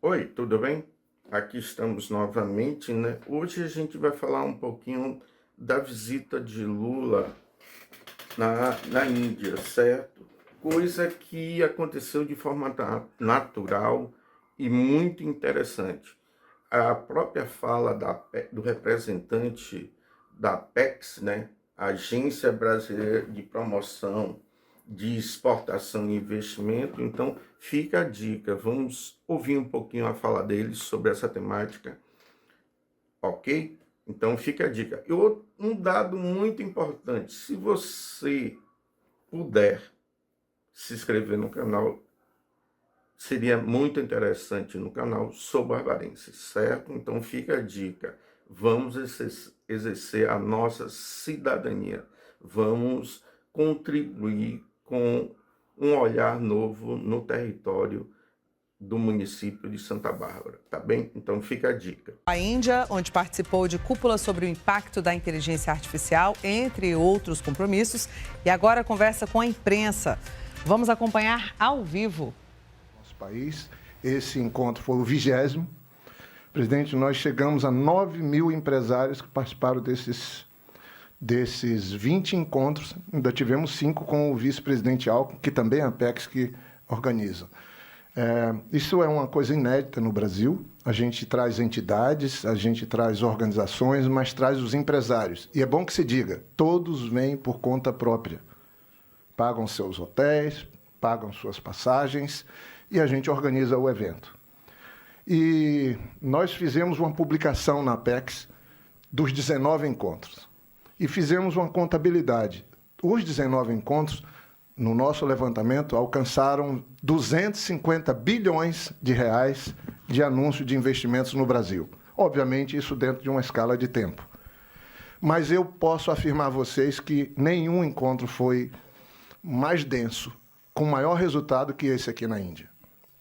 Oi, tudo bem? Aqui estamos novamente, né? Hoje a gente vai falar um pouquinho da visita de Lula na Índia, certo? Coisa que aconteceu de forma natural e muito interessante. A própria fala do representante da Apex, né? Agência Brasileira de Promoção de Exportação e Investimento. Então, fica a dica, vamos ouvir um pouquinho a fala deles sobre essa temática, ok? Então, fica a dica. E um dado muito importante, se você puder se inscrever no canal, seria muito interessante no canal, sou barbarense, certo? Então fica a dica, vamos exercer a nossa cidadania, vamos contribuir com um olhar novo no território do município de Santa Bárbara, tá bem? Então fica a dica. A Índia, onde participou de cúpula sobre o impacto da inteligência artificial, entre outros compromissos, e agora conversa com a imprensa. Vamos acompanhar ao vivo. Nosso país, esse encontro foi o 20º. Presidente, nós chegamos a 9 mil empresários que participaram desses 20 encontros. Ainda tivemos 5 com o vice-presidente Alckmin, que também é a Apex que organiza. Isso é uma coisa inédita no Brasil. A gente traz entidades, a gente traz organizações, mas traz os empresários. E é bom que se diga, todos vêm por conta própria. Pagam seus hotéis, pagam suas passagens e a gente organiza o evento. E nós fizemos uma publicação na Apex dos 19 encontros e fizemos uma contabilidade. Os 19 encontros, no nosso levantamento, alcançaram 250 bilhões de reais de anúncio de investimentos no Brasil. Obviamente, isso dentro de uma escala de tempo. Mas eu posso afirmar a vocês que nenhum encontro foi mais denso, com maior resultado que esse aqui na Índia.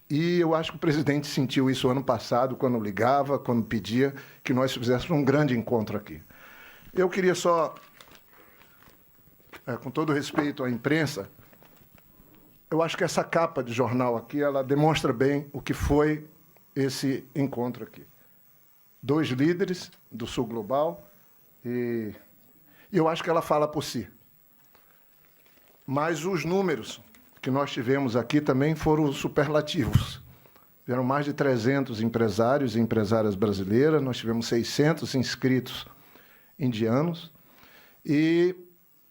E eu acho que o presidente sentiu isso ano passado, quando ligava, quando pedia que nós fizéssemos um grande encontro aqui. Eu queria só, com todo respeito à imprensa, eu acho que essa capa de jornal aqui, ela demonstra bem o que foi esse encontro aqui. 2 líderes do Sul Global e eu acho que ela fala por si. Mas os números que nós tivemos aqui também foram superlativos. Vieram mais de 300 empresários e empresárias brasileiras, nós tivemos 600 inscritos indianos e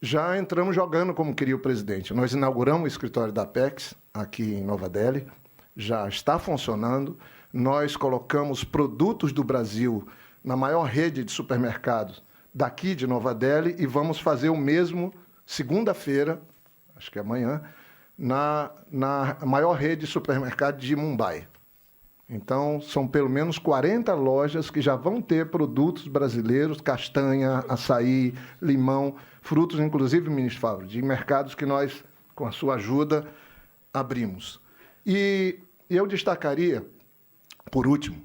já entramos jogando como queria o presidente. Nós inauguramos o escritório da Apex aqui em Nova Delhi, já está funcionando. Nós colocamos produtos do Brasil na maior rede de supermercados daqui de Nova Delhi e vamos fazer o mesmo segunda-feira, acho que é amanhã, na maior rede de supermercado de Mumbai. Então, são pelo menos 40 lojas que já vão ter produtos brasileiros, castanha, açaí, limão, frutos, inclusive, ministro Fábio, de mercados que nós, com a sua ajuda, abrimos. E eu destacaria, por último,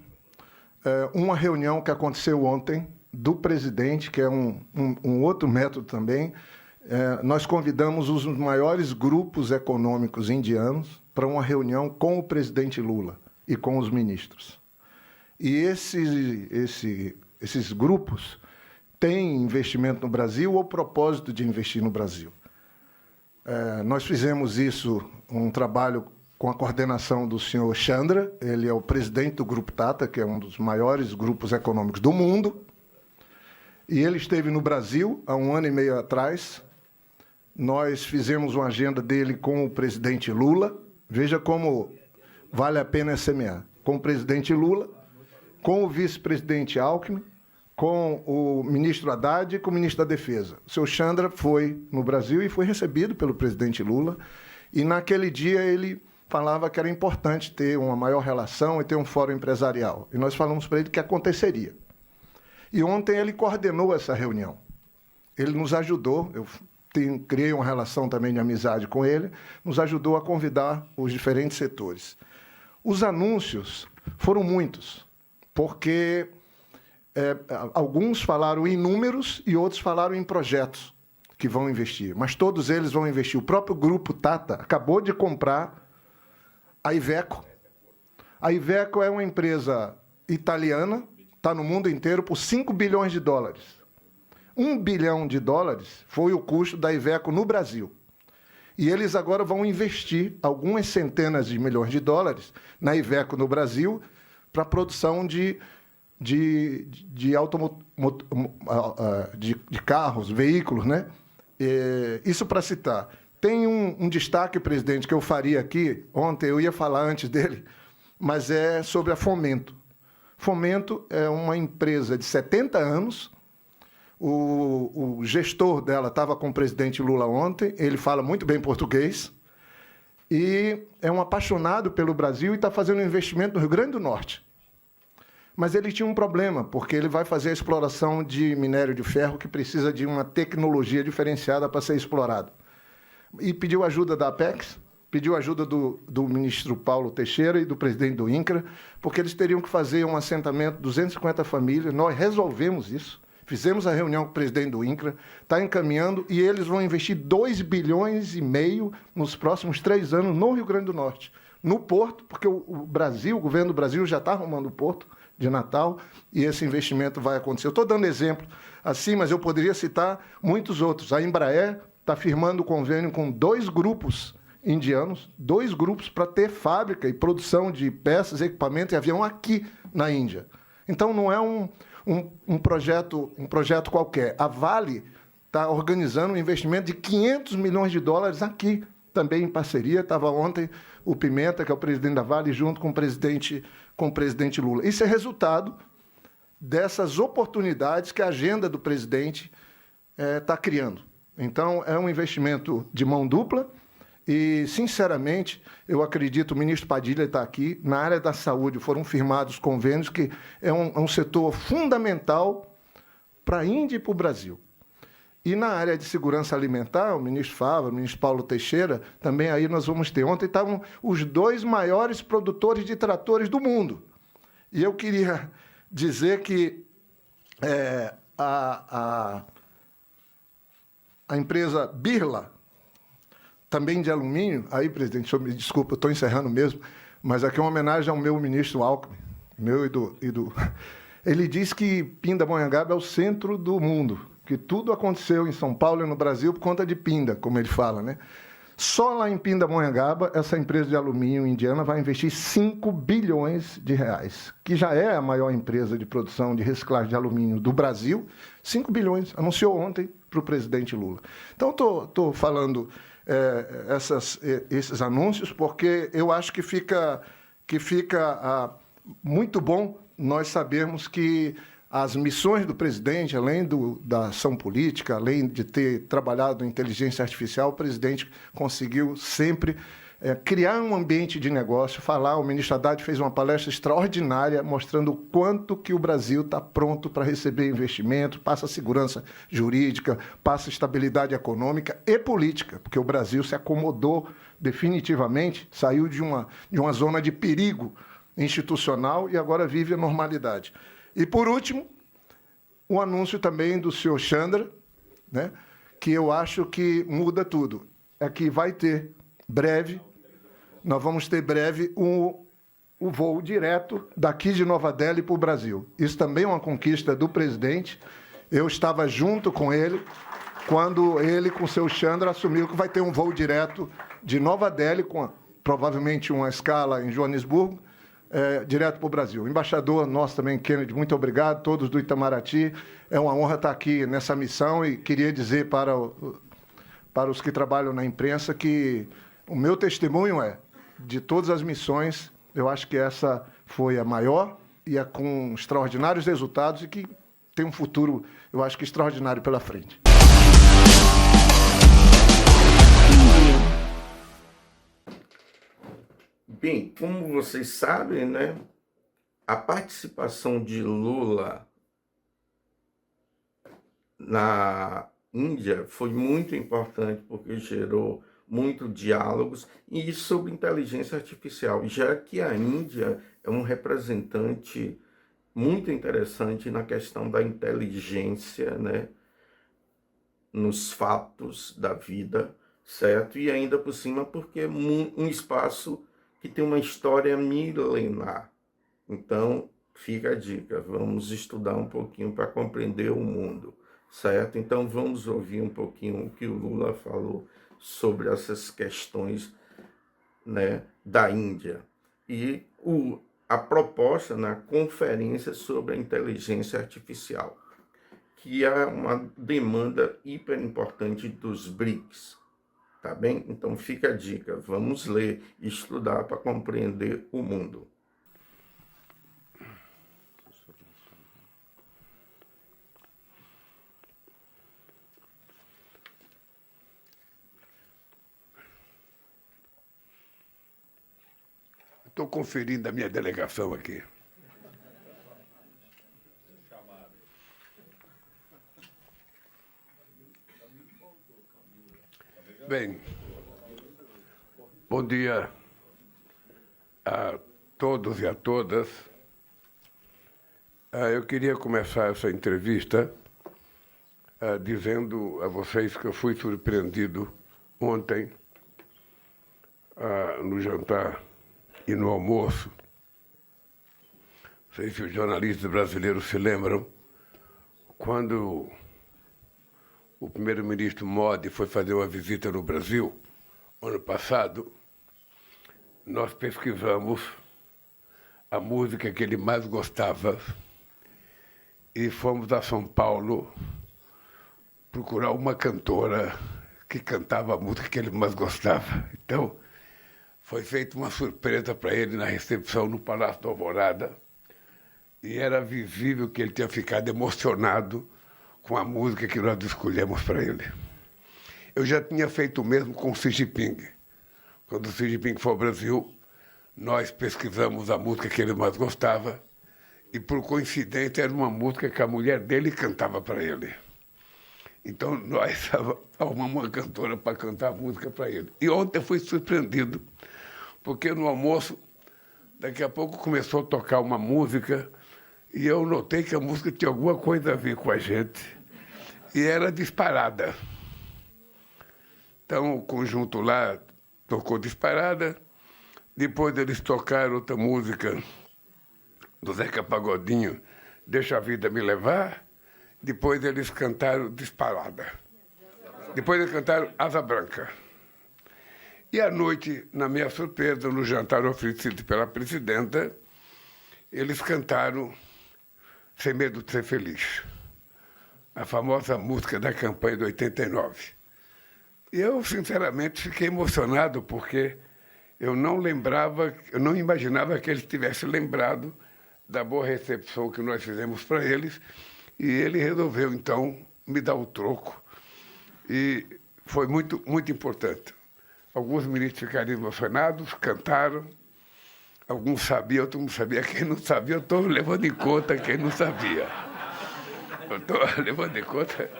uma reunião que aconteceu ontem do presidente, que é um outro método também. Nós convidamos os maiores grupos econômicos indianos para uma reunião com o presidente Lula e com os ministros. E esses grupos têm investimento no Brasil ou propósito de investir no Brasil. Nós fizemos isso, um trabalho com a coordenação do senhor Chandra, ele é o presidente do Grupo Tata, que é um dos maiores grupos econômicos do mundo, e ele esteve no Brasil há 1 ano e meio atrás. Nós fizemos uma agenda dele com o presidente Lula. Veja como vale a pena semear. Com o presidente Lula, com o vice-presidente Alckmin, com o ministro Haddad e com o ministro da Defesa. O senhor Chandra foi no Brasil e foi recebido pelo presidente Lula. E naquele dia ele falava que era importante ter uma maior relação e ter um fórum empresarial. E nós falamos para ele que aconteceria. E ontem ele coordenou essa reunião. Ele nos ajudou, criei uma relação também de amizade com ele, nos ajudou a convidar os diferentes setores. Os anúncios foram muitos, porque alguns falaram em números e outros falaram em projetos que vão investir, mas todos eles vão investir. O próprio Grupo Tata acabou de comprar a Iveco, A Iveco é uma empresa italiana, está no mundo inteiro por 5 bilhões de dólares. 1 bilhão de dólares foi o custo da Iveco no Brasil. E eles agora vão investir algumas centenas de milhões de dólares na Iveco no Brasil para a produção de carros, veículos, né? Isso para citar. Tem um destaque, presidente, que eu faria aqui, ontem eu ia falar antes dele, mas é sobre a Fomento. Fomento é uma empresa de 70 anos, o gestor dela estava com o presidente Lula ontem, ele fala muito bem português, e é um apaixonado pelo Brasil e está fazendo um investimento no Rio Grande do Norte. Mas ele tinha um problema, porque ele vai fazer a exploração de minério de ferro que precisa de uma tecnologia diferenciada para ser explorado. E pediu ajuda da Apex, pediu ajuda do ministro Paulo Teixeira e do presidente do INCRA, porque eles teriam que fazer um assentamento, 250 famílias. Nós resolvemos isso, fizemos a reunião com o presidente do INCRA, está encaminhando, e eles vão investir 2,5 bilhões nos próximos 3 anos no Rio Grande do Norte, no Porto, porque o governo do Brasil já está arrumando o Porto de Natal, e esse investimento vai acontecer. Eu estou dando exemplo assim, mas eu poderia citar muitos outros. A Embraer está firmando convênio com 2 grupos indianos, 2 grupos para ter fábrica e produção de peças, equipamento e avião aqui na Índia. Então, não é um projeto qualquer. A Vale está organizando um investimento de 500 milhões de dólares aqui, também em parceria. Estava ontem o Pimenta, que é o presidente da Vale, junto com o presidente Lula. Isso é resultado dessas oportunidades que a agenda do presidente está criando. Então, é um investimento de mão dupla e, sinceramente, eu acredito, o ministro Padilha está aqui, na área da saúde foram firmados convênios que é um setor fundamental para a Índia e para o Brasil. E na área de segurança alimentar, o ministro Fávaro, o ministro Paulo Teixeira, também aí nós vamos ter. Ontem estavam os 2 maiores produtores de tratores do mundo. E eu queria dizer que a empresa Birla, também de alumínio, aí, presidente, me desculpa, eu estou encerrando mesmo, mas aqui é uma homenagem ao meu ministro Alckmin, meu e do... Ele diz que Pindamonhangaba é o centro do mundo, que tudo aconteceu em São Paulo e no Brasil por conta de Pinda, como ele fala, né? Só lá em Pindamonhangaba, essa empresa de alumínio indiana vai investir 5 bilhões de reais, que já é a maior empresa de produção de reciclagem de alumínio do Brasil. 5 bilhões, anunciou ontem para o presidente Lula. Então, estou falando esses anúncios porque eu acho que fica muito bom nós sabermos que as missões do presidente, além da ação política, além de ter trabalhado em inteligência artificial, o presidente conseguiu sempre criar um ambiente de negócio, o ministro Haddad fez uma palestra extraordinária mostrando o quanto que o Brasil está pronto para receber investimento, passa segurança jurídica, passa estabilidade econômica e política, porque o Brasil se acomodou definitivamente, saiu de uma zona de perigo institucional e agora vive a normalidade. E, por último, o anúncio também do senhor Chandra, né, que eu acho que muda tudo. É que vai ter nós vamos ter breve o voo direto daqui de Nova Delhi para o Brasil. Isso também é uma conquista do presidente. Eu estava junto com ele quando ele, com o seu Chandra, assumiu que vai ter um voo direto de Nova Delhi, com provavelmente uma escala em Joanesburgo, direto para o Brasil. O embaixador nosso também, Kennedy, muito obrigado, todos do Itamaraty. É uma honra estar aqui nessa missão e queria dizer para os que trabalham na imprensa que o meu testemunho de todas as missões, eu acho que essa foi a maior e com extraordinários resultados e que tem um futuro, eu acho que extraordinário pela frente. Bem, como vocês sabem, né, a participação de Lula na Índia foi muito importante porque gerou muito diálogos e sobre inteligência artificial, já que a Índia é um representante muito interessante na questão da inteligência, né, nos fatos da vida, certo? E ainda por cima porque é um espaço que tem uma história milenar. Então, fica a dica, vamos estudar um pouquinho para compreender o mundo, certo? Então, vamos ouvir um pouquinho o que o Lula falou sobre essas questões, né, da Índia. E a proposta na conferência sobre a inteligência artificial, que é uma demanda hiper importante dos BRICS, tá bem? Então fica a dica, vamos ler e estudar para compreender o mundo. Estou conferindo a minha delegação aqui. Bem, bom dia a todos e a todas. Eu queria começar essa entrevista dizendo a vocês que eu fui surpreendido ontem no jantar e no almoço. Não sei se os jornalistas brasileiros se lembram, quando o primeiro-ministro Modi foi fazer uma visita no Brasil, ano passado, nós pesquisamos a música que ele mais gostava e fomos a São Paulo procurar uma cantora que cantava a música que ele mais gostava. Então, foi feita uma surpresa para ele na recepção no Palácio da Alvorada e era visível que ele tinha ficado emocionado com a música que nós escolhemos para ele. Eu já tinha feito o mesmo com o Xi Jinping. Quando o Xi Jinping foi ao Brasil, nós pesquisamos a música que ele mais gostava e, por coincidência, era uma música que a mulher dele cantava para ele. Então, nós arrumamos uma cantora para cantar a música para ele. E ontem eu fui surpreendido, porque no almoço, daqui a pouco começou a tocar uma música e eu notei que a música tinha alguma coisa a ver com a gente. E era Disparada. Então, o conjunto lá tocou Disparada. Depois eles tocaram outra música do Zeca Pagodinho, Deixa a Vida Me Levar. Depois eles cantaram Disparada. Depois eles cantaram Asa Branca. E à noite, na minha surpresa, no jantar oferecido pela presidenta, eles cantaram Sem Medo de Ser Feliz, a famosa música da campanha de 89. E eu, sinceramente, fiquei emocionado, porque eu não imaginava que eles tivessem lembrado da boa recepção que nós fizemos para eles, e ele resolveu, então, me dar o troco. E foi muito, muito importante. Alguns ministros ficaram emocionados, cantaram, alguns sabiam, outros não sabiam. Quem não sabia, eu estou levando em conta quem não sabia. Eu estou levando em conta,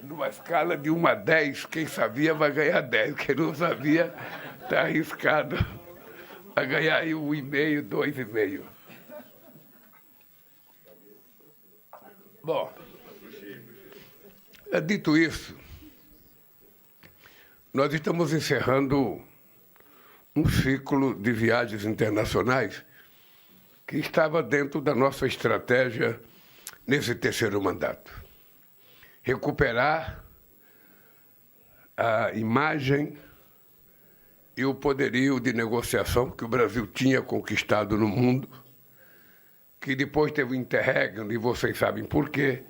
numa escala de 1 a 10, quem sabia vai ganhar 10, quem não sabia está arriscado a ganhar aí 1,5, 2,5. Bom, dito isso, nós estamos encerrando um ciclo de viagens internacionais que estava dentro da nossa estratégia nesse terceiro mandato. Recuperar a imagem e o poderio de negociação que o Brasil tinha conquistado no mundo, que depois teve o interregno, e vocês sabem por quê,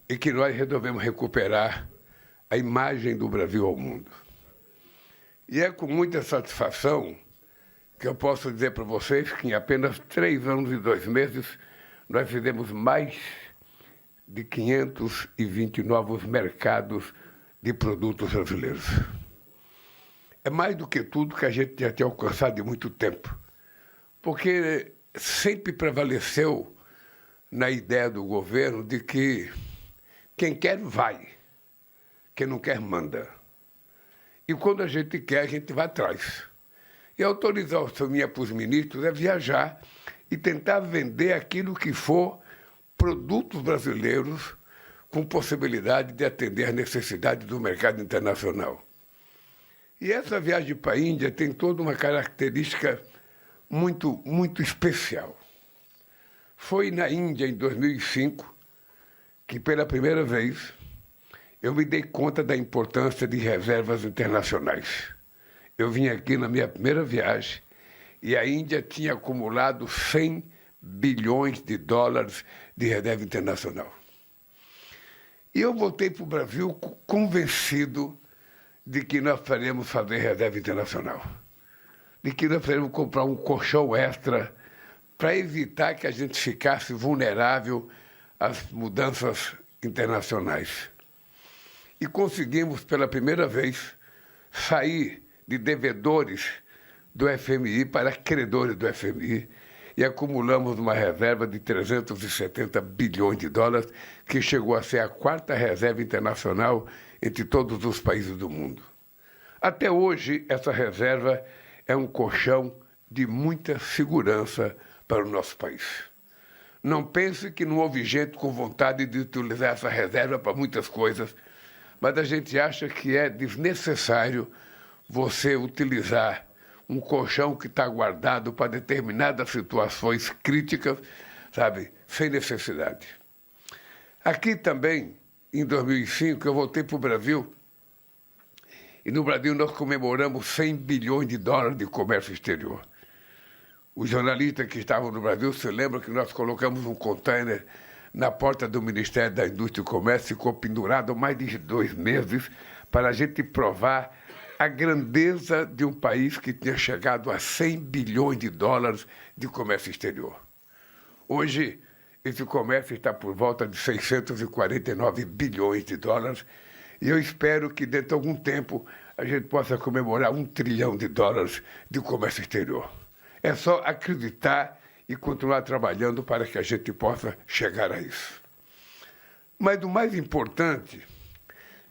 e que nós resolvemos recuperar a imagem do Brasil ao mundo. E é com muita satisfação que eu posso dizer para vocês que em apenas 3 anos e 2 meses nós fizemos mais de 520 novos mercados de produtos brasileiros. É mais do que tudo que a gente já tinha alcançado em muito tempo, porque sempre prevaleceu na ideia do governo de que quem quer vai, quem não quer manda. E quando a gente quer, a gente vai atrás. E a autorização minha para os ministros é viajar e tentar vender aquilo que for produtos brasileiros com possibilidade de atender às necessidades do mercado internacional. E essa viagem para a Índia tem toda uma característica muito especial. Foi na Índia, em 2005, que pela primeira vez eu me dei conta da importância de reservas internacionais. Eu vim aqui na minha primeira viagem e a Índia tinha acumulado 100 bilhões de dólares de reserva internacional. E eu voltei para o Brasil convencido de que nós faremos fazer reserva internacional, de que nós faremos comprar um colchão extra para evitar que a gente ficasse vulnerável às mudanças internacionais. E conseguimos, pela primeira vez, sair de devedores do FMI para credores do FMI e acumulamos uma reserva de 370 bilhões de dólares, que chegou a ser a quarta reserva internacional entre todos os países do mundo. Até hoje, essa reserva é um colchão de muita segurança para o nosso país. Não pense que não houve gente com vontade de utilizar essa reserva para muitas coisas, mas a gente acha que é desnecessário você utilizar um colchão que está guardado para determinadas situações críticas, sabe, sem necessidade. Aqui também, em 2005, eu voltei para o Brasil, e no Brasil nós comemoramos 100 bilhões de dólares de comércio exterior. Os jornalistas que estavam no Brasil se lembram que nós colocamos um container na porta do Ministério da Indústria e Comércio, ficou pendurado mais de 2 meses para a gente provar a grandeza de um país que tinha chegado a 100 bilhões de dólares de comércio exterior. Hoje, esse comércio está por volta de 649 bilhões de dólares e eu espero que dentro de algum tempo a gente possa comemorar 1 trilhão de dólares de comércio exterior. É só acreditar e continuar trabalhando para que a gente possa chegar a isso. Mas o mais importante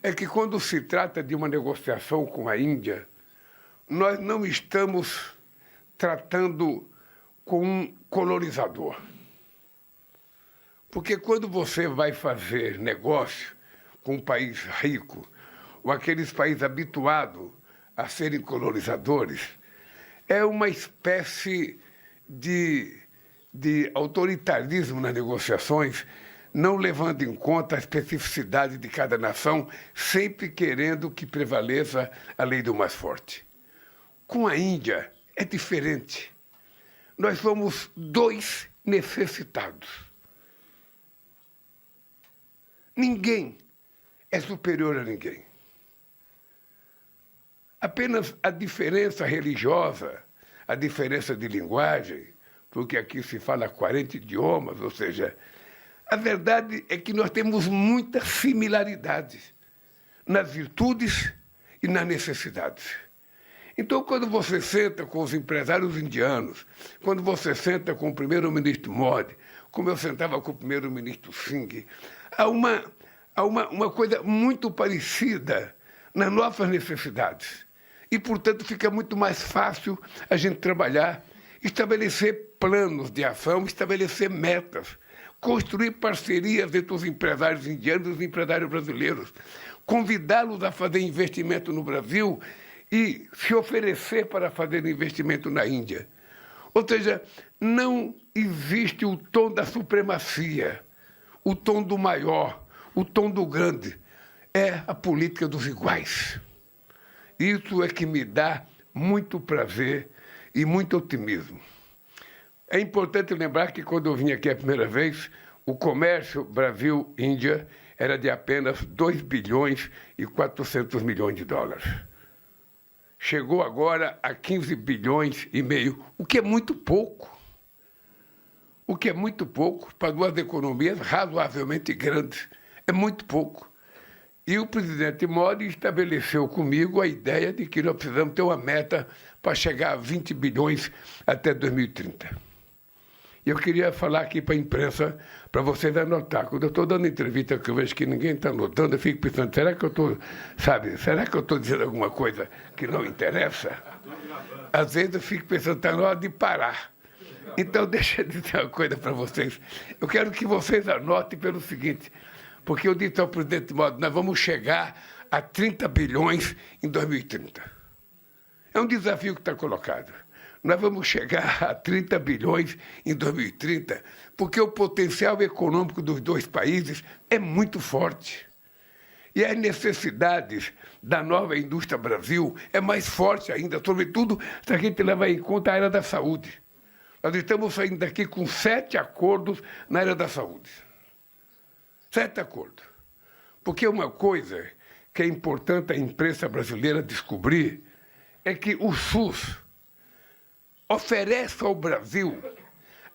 é que quando se trata de uma negociação com a Índia, nós não estamos tratando com um colonizador. Porque quando você vai fazer negócio com um país rico, ou aqueles países habituados a serem colonizadores, é uma espécie de autoritarismo nas negociações, não levando em conta a especificidade de cada nação, sempre querendo que prevaleça a lei do mais forte. Com a Índia é diferente. Nós somos 2 necessitados. Ninguém é superior a ninguém. Apenas a diferença religiosa, a diferença de linguagem, porque aqui se fala 40 idiomas, ou seja, a verdade é que nós temos muitas similaridades nas virtudes e nas necessidades. Então, quando você senta com os empresários indianos, quando você senta com o primeiro-ministro Modi, como eu sentava com o primeiro-ministro Singh, há uma coisa muito parecida nas nossas necessidades. E, portanto, fica muito mais fácil a gente trabalhar, estabelecer planos de ação, estabelecer metas, construir parcerias entre os empresários indianos e os empresários brasileiros, convidá-los a fazer investimento no Brasil e se oferecer para fazer investimento na Índia. Ou seja, não existe o tom da supremacia, o tom do maior, o tom do grande. É a política dos iguais. Isso é que me dá muito prazer e muito otimismo. É importante lembrar que quando eu vim aqui a primeira vez, o comércio Brasil-Índia era de apenas 2 bilhões e 400 milhões de dólares. Chegou agora a 15 bilhões e meio, o que é muito pouco. O que é muito pouco para 2 economias razoavelmente grandes. É muito pouco. E o presidente Modi estabeleceu comigo a ideia de que nós precisamos ter uma meta para chegar a 20 bilhões até 2030. E eu queria falar aqui para a imprensa, para vocês anotar. Quando eu estou dando entrevista que eu vejo que ninguém está anotando, eu fico pensando, será que eu estou dizendo alguma coisa que não interessa? Às vezes eu fico pensando, está na hora de parar. Então, deixa eu dizer uma coisa para vocês. Eu quero que vocês anotem pelo seguinte, porque eu disse ao presidente Modi, nós vamos chegar a 30 bilhões em 2030. É um desafio que está colocado. Nós vamos chegar a 30 bilhões em 2030, porque o potencial econômico dos dois países é muito forte. E as necessidades da nova indústria Brasil é mais forte ainda, sobretudo se a gente levar em conta a área da saúde. Nós estamos saindo daqui com 7 acordos na área da saúde. 7 acordos. Porque uma coisa que é importante a imprensa brasileira descobrir é que o SUS oferece ao Brasil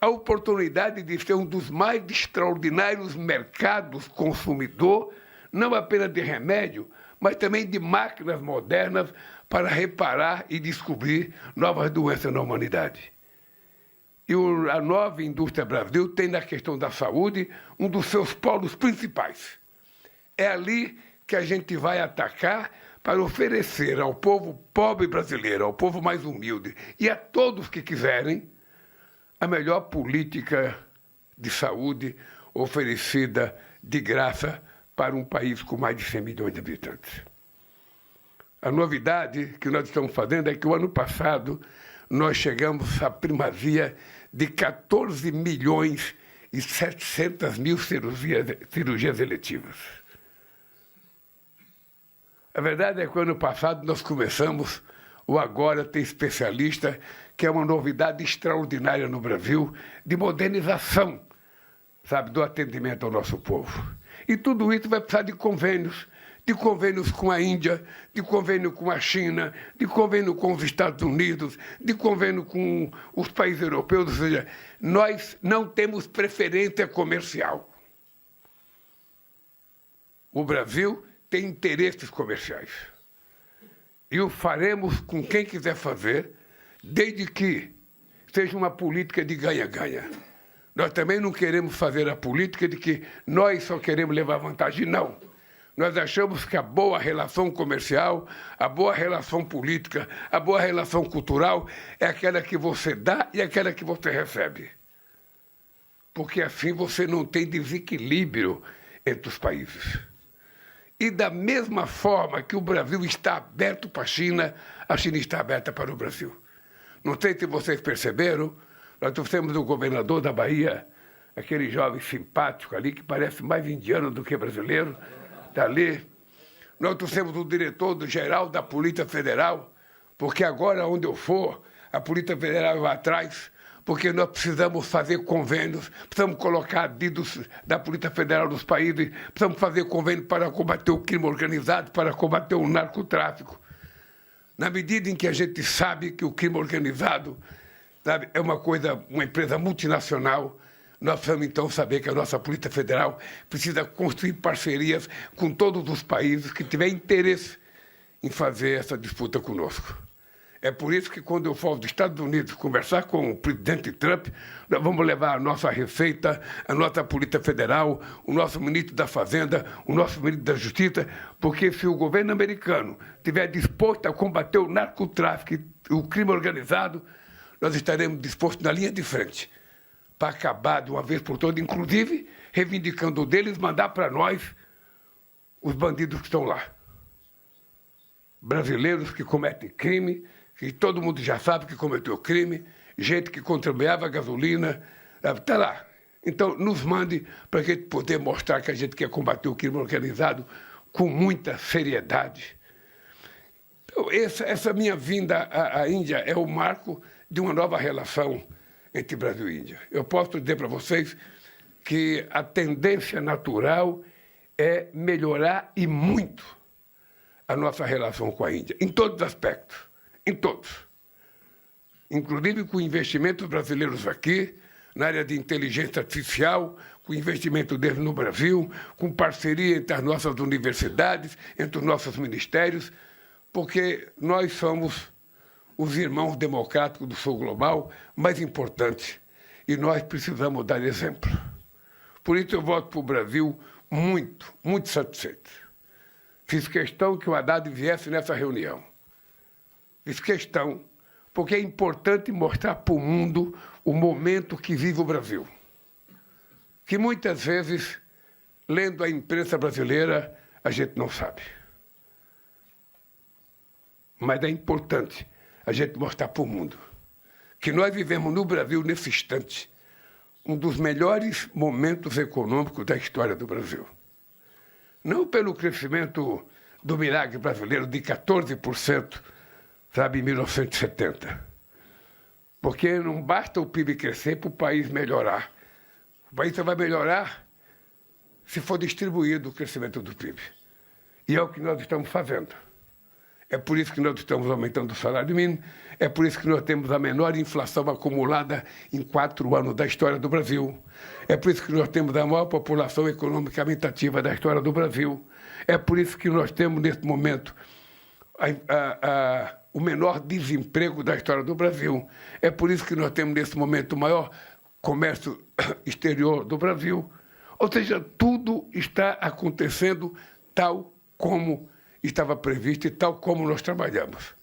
a oportunidade de ser um dos mais extraordinários mercados consumidor, não apenas de remédio, mas também de máquinas modernas para reparar e descobrir novas doenças na humanidade. E a nova indústria Brasil tem na questão da saúde um dos seus polos principais. É ali que a gente vai atacar para oferecer ao povo pobre brasileiro, ao povo mais humilde e a todos que quiserem a melhor política de saúde oferecida de graça para um país com mais de 100 milhões de habitantes. A novidade que nós estamos fazendo é que o ano passado nós chegamos à primazia de 14 milhões e 700 mil cirurgias eletivas. A verdade é que o ano passado nós começamos o Agora Tem Especialista, que é uma novidade extraordinária no Brasil, de modernização, sabe, do atendimento ao nosso povo. E tudo isso vai precisar de convênios com a Índia, de convênio com a China, de convênio com os Estados Unidos, de convênio com os países europeus, ou seja, nós não temos preferência comercial. O Brasil tem interesses comerciais. E o faremos com quem quiser fazer, desde que seja uma política de ganha-ganha. Nós também não queremos fazer a política de que nós só queremos levar vantagem, não. Nós achamos que a boa relação comercial, a boa relação política, a boa relação cultural é aquela que você dá e aquela que você recebe. Porque assim você não tem desequilíbrio entre os países. E da mesma forma que o Brasil está aberto para a China está aberta para o Brasil. Não sei se vocês perceberam, nós trouxemos o governador da Bahia, aquele jovem simpático ali, que parece mais indiano do que brasileiro, está ali. Nós trouxemos o diretor-geral da Polícia Federal, porque agora, onde eu for, a Polícia Federal vai atrás, porque nós precisamos fazer convênios, precisamos colocar dedos da Polícia Federal dos países, precisamos fazer convênios para combater o crime organizado, para combater o narcotráfico. Na medida em que a gente sabe que o crime organizado, sabe, é uma empresa multinacional, nós precisamos então saber que a nossa Polícia Federal precisa construir parcerias com todos os países que tiverem interesse em fazer essa disputa conosco. É por isso que quando eu for dos Estados Unidos conversar com o presidente Trump, nós vamos levar a nossa Receita, a nossa Polícia Federal, o nosso ministro da Fazenda, o nosso ministro da Justiça, porque se o governo americano estiver disposto a combater o narcotráfico e o crime organizado, nós estaremos dispostos na linha de frente para acabar de uma vez por todas, inclusive reivindicando deles, mandar para nós os bandidos que estão lá. Brasileiros que cometem crime, que todo mundo já sabe que cometeu crime, gente que contrabandeava gasolina, está lá. Então, nos mande para a gente poder mostrar que a gente quer combater o crime organizado com muita seriedade. Então, essa minha vinda à Índia é o marco de uma nova relação entre Brasil e Índia. Eu posso dizer para vocês que a tendência natural é melhorar e muito a nossa relação com a Índia, em todos os aspectos, em todos. Inclusive com investimentos brasileiros aqui, na área de inteligência artificial, com investimento deles no Brasil, com parceria entre as nossas universidades, entre os nossos ministérios, porque nós somos os irmãos democráticos do sul global mais importantes e nós precisamos dar exemplo. Por isso eu volto para o Brasil muito, muito satisfeito. Fiz questão que o Haddad viesse nessa reunião. Fiz questão, porque é importante mostrar para o mundo o momento que vive o Brasil. Que muitas vezes, lendo a imprensa brasileira, a gente não sabe. Mas é importante a gente mostrar para o mundo que nós vivemos no Brasil, nesse instante, um dos melhores momentos econômicos da história do Brasil. Não pelo crescimento do milagre brasileiro de 14%, sabe, em 1970. Porque não basta o PIB crescer para o país melhorar. O país só vai melhorar se for distribuído o crescimento do PIB. E é o que nós estamos fazendo. É por isso que nós estamos aumentando o salário mínimo, é por isso que nós temos a menor inflação acumulada em 4 anos da história do Brasil. É por isso que nós temos a maior população economicamente ativa da história do Brasil. É por isso que nós temos, nesse momento, o menor desemprego da história do Brasil. É por isso que nós temos, nesse momento, o maior comércio exterior do Brasil. Ou seja, tudo está acontecendo tal como estava previsto e tal como nós trabalhamos.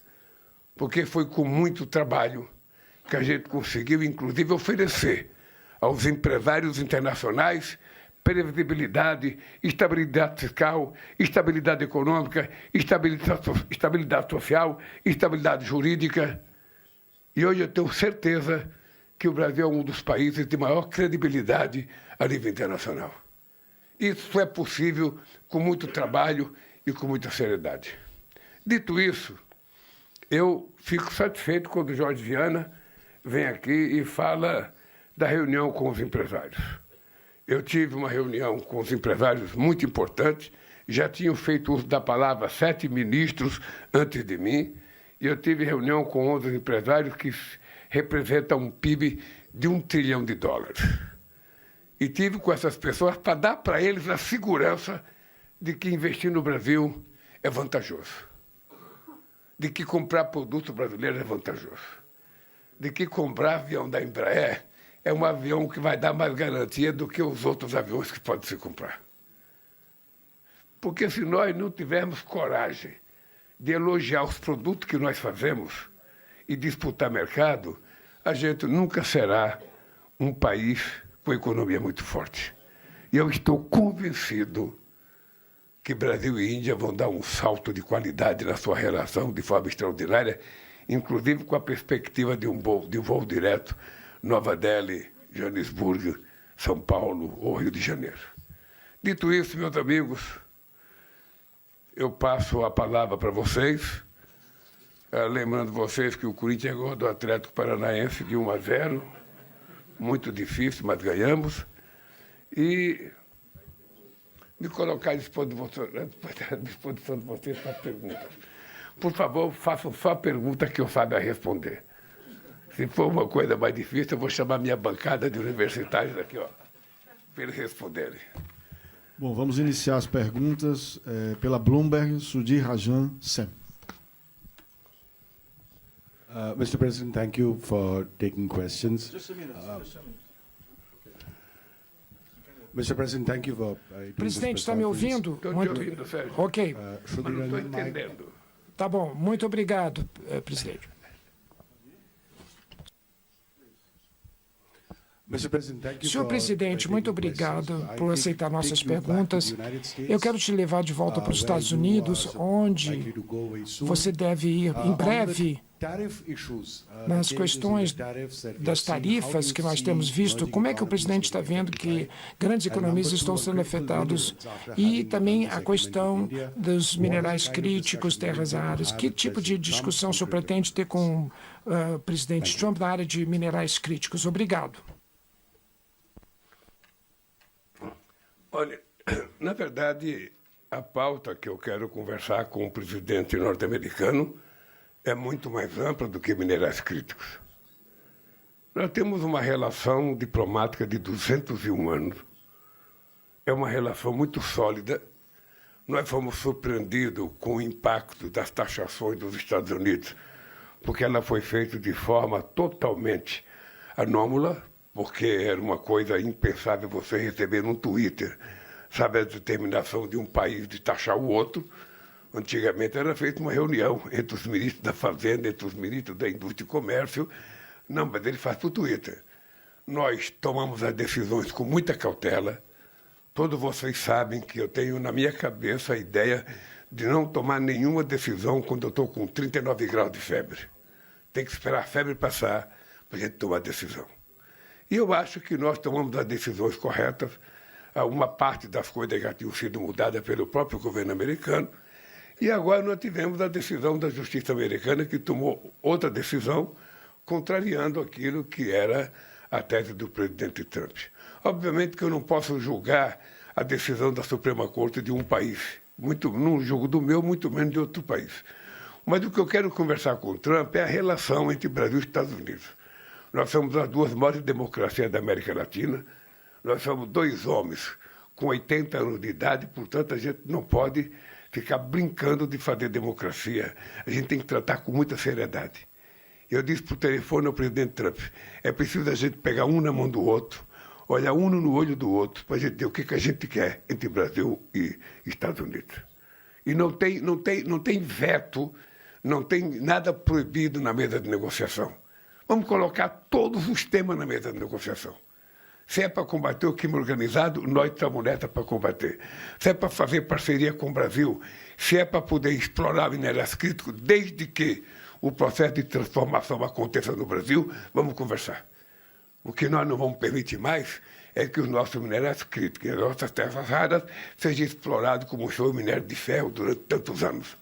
Porque foi com muito trabalho que a gente conseguiu, inclusive, oferecer aos empresários internacionais previsibilidade, estabilidade fiscal, estabilidade econômica, estabilidade social, estabilidade jurídica. E hoje eu tenho certeza que o Brasil é um dos países de maior credibilidade a nível internacional. Isso é possível com muito trabalho e com muita seriedade. Dito isso, eu fico satisfeito quando o Jorge Viana vem aqui e fala da reunião com os empresários. Eu tive uma reunião com os empresários muito importante, já tinham feito uso da palavra 7 ministros antes de mim, e eu tive reunião com 11 empresários que representam um PIB de $1 trilhão. E tive com essas pessoas para dar para eles a segurança de que investir no Brasil é vantajoso, de que comprar produto brasileiro é vantajoso, de que comprar avião da Embraer é um avião que vai dar mais garantia do que os outros aviões que podem se comprar. Porque se nós não tivermos coragem de elogiar os produtos que nós fazemos e disputar mercado, a gente nunca será um país com economia muito forte. E eu estou convencido que Brasil e Índia vão dar um salto de qualidade na sua relação de forma extraordinária, inclusive com a perspectiva de um voo direto Nova Delhi, Joanesburgo, São Paulo ou Rio de Janeiro. Dito isso, meus amigos, eu passo a palavra para vocês, lembrando vocês que o Corinthians ganhou do Atlético Paranaense de 1-0, muito difícil, mas ganhamos, e me colocar à disposição de vocês para perguntas. Por favor, façam só a pergunta que eu saiba responder. Se for uma coisa mais difícil, eu vou chamar minha bancada de universitários aqui, ó, para eles responderem. Bom, vamos iniciar as perguntas pela Bloomberg, Sudhir Rajan Sem. Mr. President, thank you for taking questions. Just a minute. Mr. President, thank you for Presidente, está me ouvindo? Estou te ouvindo, Sérgio. Ok, Mas não estou entendendo. tá bom. Muito obrigado, presidente. Senhor presidente, muito obrigado por aceitar nossas perguntas. Eu quero te levar de volta para os Estados Unidos, onde você deve ir em breve. Nas questões das tarifas que nós temos visto, como é que o presidente está vendo que grandes economias estão sendo afetadas? E também a questão dos minerais críticos, terras raras. Que tipo de discussão o senhor pretende ter com o presidente Trump na área de minerais críticos? Obrigado. Olha, na verdade, a pauta que eu quero conversar com o presidente norte-americano é muito mais ampla do que minerais críticos. Nós temos uma relação diplomática de 201 anos. É uma relação muito sólida. Nós fomos surpreendidos com o impacto das taxações dos Estados Unidos, porque ela foi feita de forma totalmente anômala, porque era uma coisa impensável você receber no Twitter, sabe, a determinação de um país de taxar o outro. Antigamente era feita uma reunião entre os ministros da Fazenda, entre os ministros da Indústria e Comércio. Não, mas ele faz por Twitter. Nós tomamos as decisões com muita cautela. Todos vocês sabem que eu tenho na minha cabeça a ideia de não tomar nenhuma decisão quando eu estou com 39 graus de febre. tem que esperar a febre passar para a gente tomar decisão. E eu acho que nós tomamos as decisões corretas. Uma parte das coisas já tinham sido mudadas pelo próprio governo americano. E agora nós tivemos a decisão da justiça americana, que tomou outra decisão, contrariando aquilo que era a tese do presidente Trump. Obviamente que eu não posso julgar a decisão da Suprema Corte de um país. Não julgo do meu, muito menos de outro país. Mas o que eu quero conversar com o Trump é a relação entre Brasil e Estados Unidos. Nós somos as duas maiores democracias da América Latina. Nós somos dois homens com 80 anos de idade, portanto, a gente não pode ficar brincando de fazer democracia. A gente tem que tratar com muita seriedade. Eu disse por telefone ao presidente Trump, é preciso a gente pegar um na mão do outro, olhar um no olho do outro, para a gente ver o que a gente quer entre Brasil e Estados Unidos. E não tem veto, não tem nada proibido na mesa de negociação. Vamos colocar todos os temas na mesa de negociação. Se é para combater o crime organizado, nós estamos nessa para combater. Se é para fazer parceria com o Brasil, se é para poder explorar minérios críticos, desde que o processo de transformação aconteça no Brasil, vamos conversar. O que nós não vamos permitir mais é que os nossos minérios críticos, as nossas terras raras, sejam explorados como foi o minério de ferro durante tantos anos.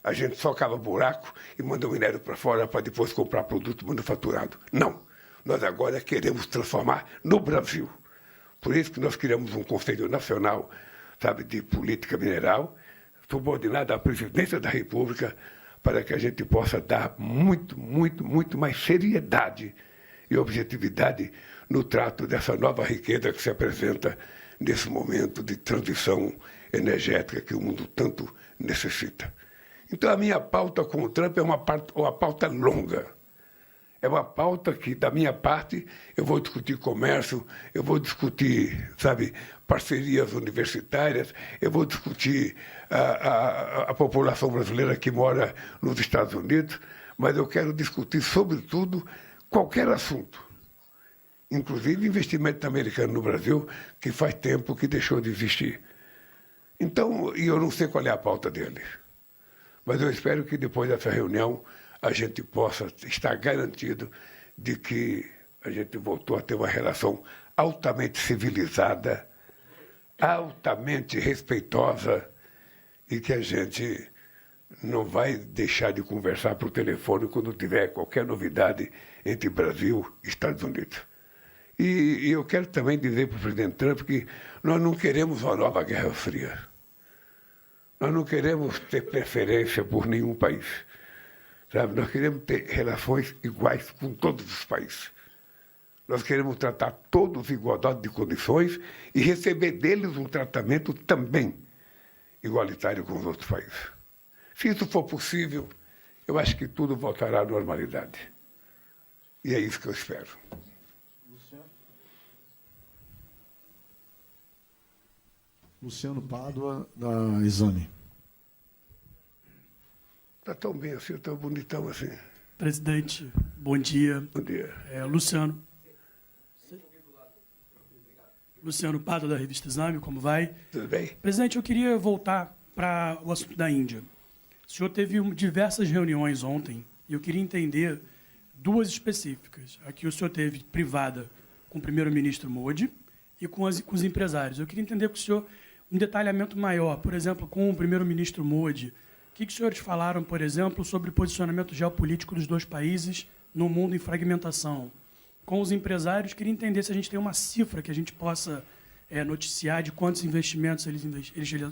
A gente só cava buraco e manda o minério para fora para depois comprar produto manufaturado. Não. Nós agora queremos transformar no Brasil. Por isso que nós criamos um Conselho Nacional, de política mineral, subordinado à presidência da República, para que a gente possa dar muito mais seriedade e objetividade no trato dessa nova riqueza que se apresenta nesse momento de transição energética que o mundo tanto necessita. Então, a minha pauta com o Trump é uma pauta longa. É uma pauta que, da minha parte, eu vou discutir comércio, eu vou discutir, parcerias universitárias, eu vou discutir a população brasileira que mora nos Estados Unidos, mas eu quero discutir, sobretudo, qualquer assunto, inclusive investimento americano no Brasil, que faz tempo que deixou de existir. Então, e eu não sei qual é a pauta dele, mas eu espero que depois dessa reunião a gente possa estar garantido de que a gente voltou a ter uma relação altamente civilizada, altamente respeitosa e que a gente não vai deixar de conversar por telefone quando tiver qualquer novidade entre Brasil e Estados Unidos. E eu quero também dizer para o presidente Trump que nós não queremos uma nova Guerra Fria. Nós não queremos ter preferência por nenhum país. Nós queremos ter relações iguais com todos os países. Nós queremos tratar todos em igualdade de condições e receber deles um tratamento também igualitário com os outros países. Se isso for possível, eu acho que tudo voltará à normalidade. E é isso que eu espero. Luciano Pádua, da Exame. Está tão bem assim, tão bonitão assim. Presidente, bom dia. Bom dia. Luciano Pádua, da revista Exame, como vai? Tudo bem? Presidente, eu queria voltar para o assunto da Índia. O senhor teve diversas reuniões ontem e eu queria entender duas específicas. Aqui o senhor teve privada com o primeiro-ministro Modi e com os empresários. Eu queria entender com o senhor um detalhamento maior, por exemplo, com o primeiro-ministro Modi. O que os senhores falaram, por exemplo, sobre o posicionamento geopolítico dos dois países no mundo em fragmentação? Com os empresários, queria entender se a gente tem uma cifra que a gente possa noticiar de quantos investimentos eles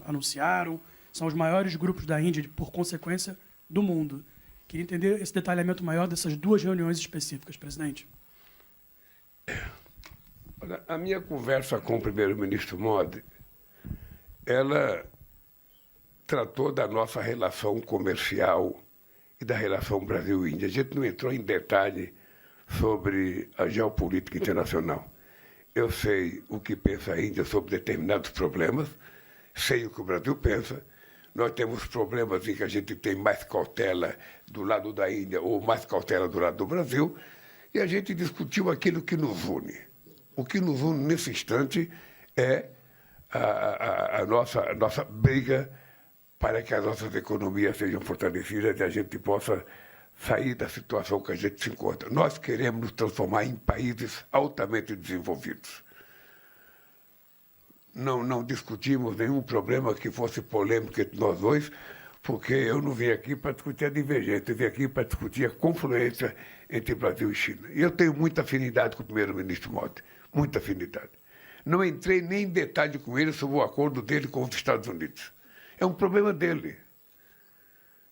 anunciaram. São os maiores grupos da Índia, por consequência, do mundo. Queria entender esse detalhamento maior dessas duas reuniões específicas, presidente. Olha, a minha conversa com o primeiro-ministro Modi, ela tratou da nossa relação comercial e da relação Brasil-Índia. A gente não entrou em detalhe sobre a geopolítica internacional. Eu sei o que pensa a Índia sobre determinados problemas, sei o que o Brasil pensa. Nós temos problemas em que a gente tem mais cautela do lado da Índia ou mais cautela do lado do Brasil, e a gente discutiu aquilo que nos une. O que nos une nesse instante é a nossa briga para que as nossas economias sejam fortalecidas e a gente possa sair da situação que a gente se encontra. Nós queremos nos transformar em países altamente desenvolvidos. Não discutimos nenhum problema que fosse polêmico entre nós dois, porque eu não vim aqui para discutir a divergência, eu vim aqui para discutir a confluência entre Brasil e China. E eu tenho muita afinidade com o primeiro-ministro Modi, muita afinidade. Não entrei nem em detalhe com ele sobre o acordo dele com os Estados Unidos. É um problema dele.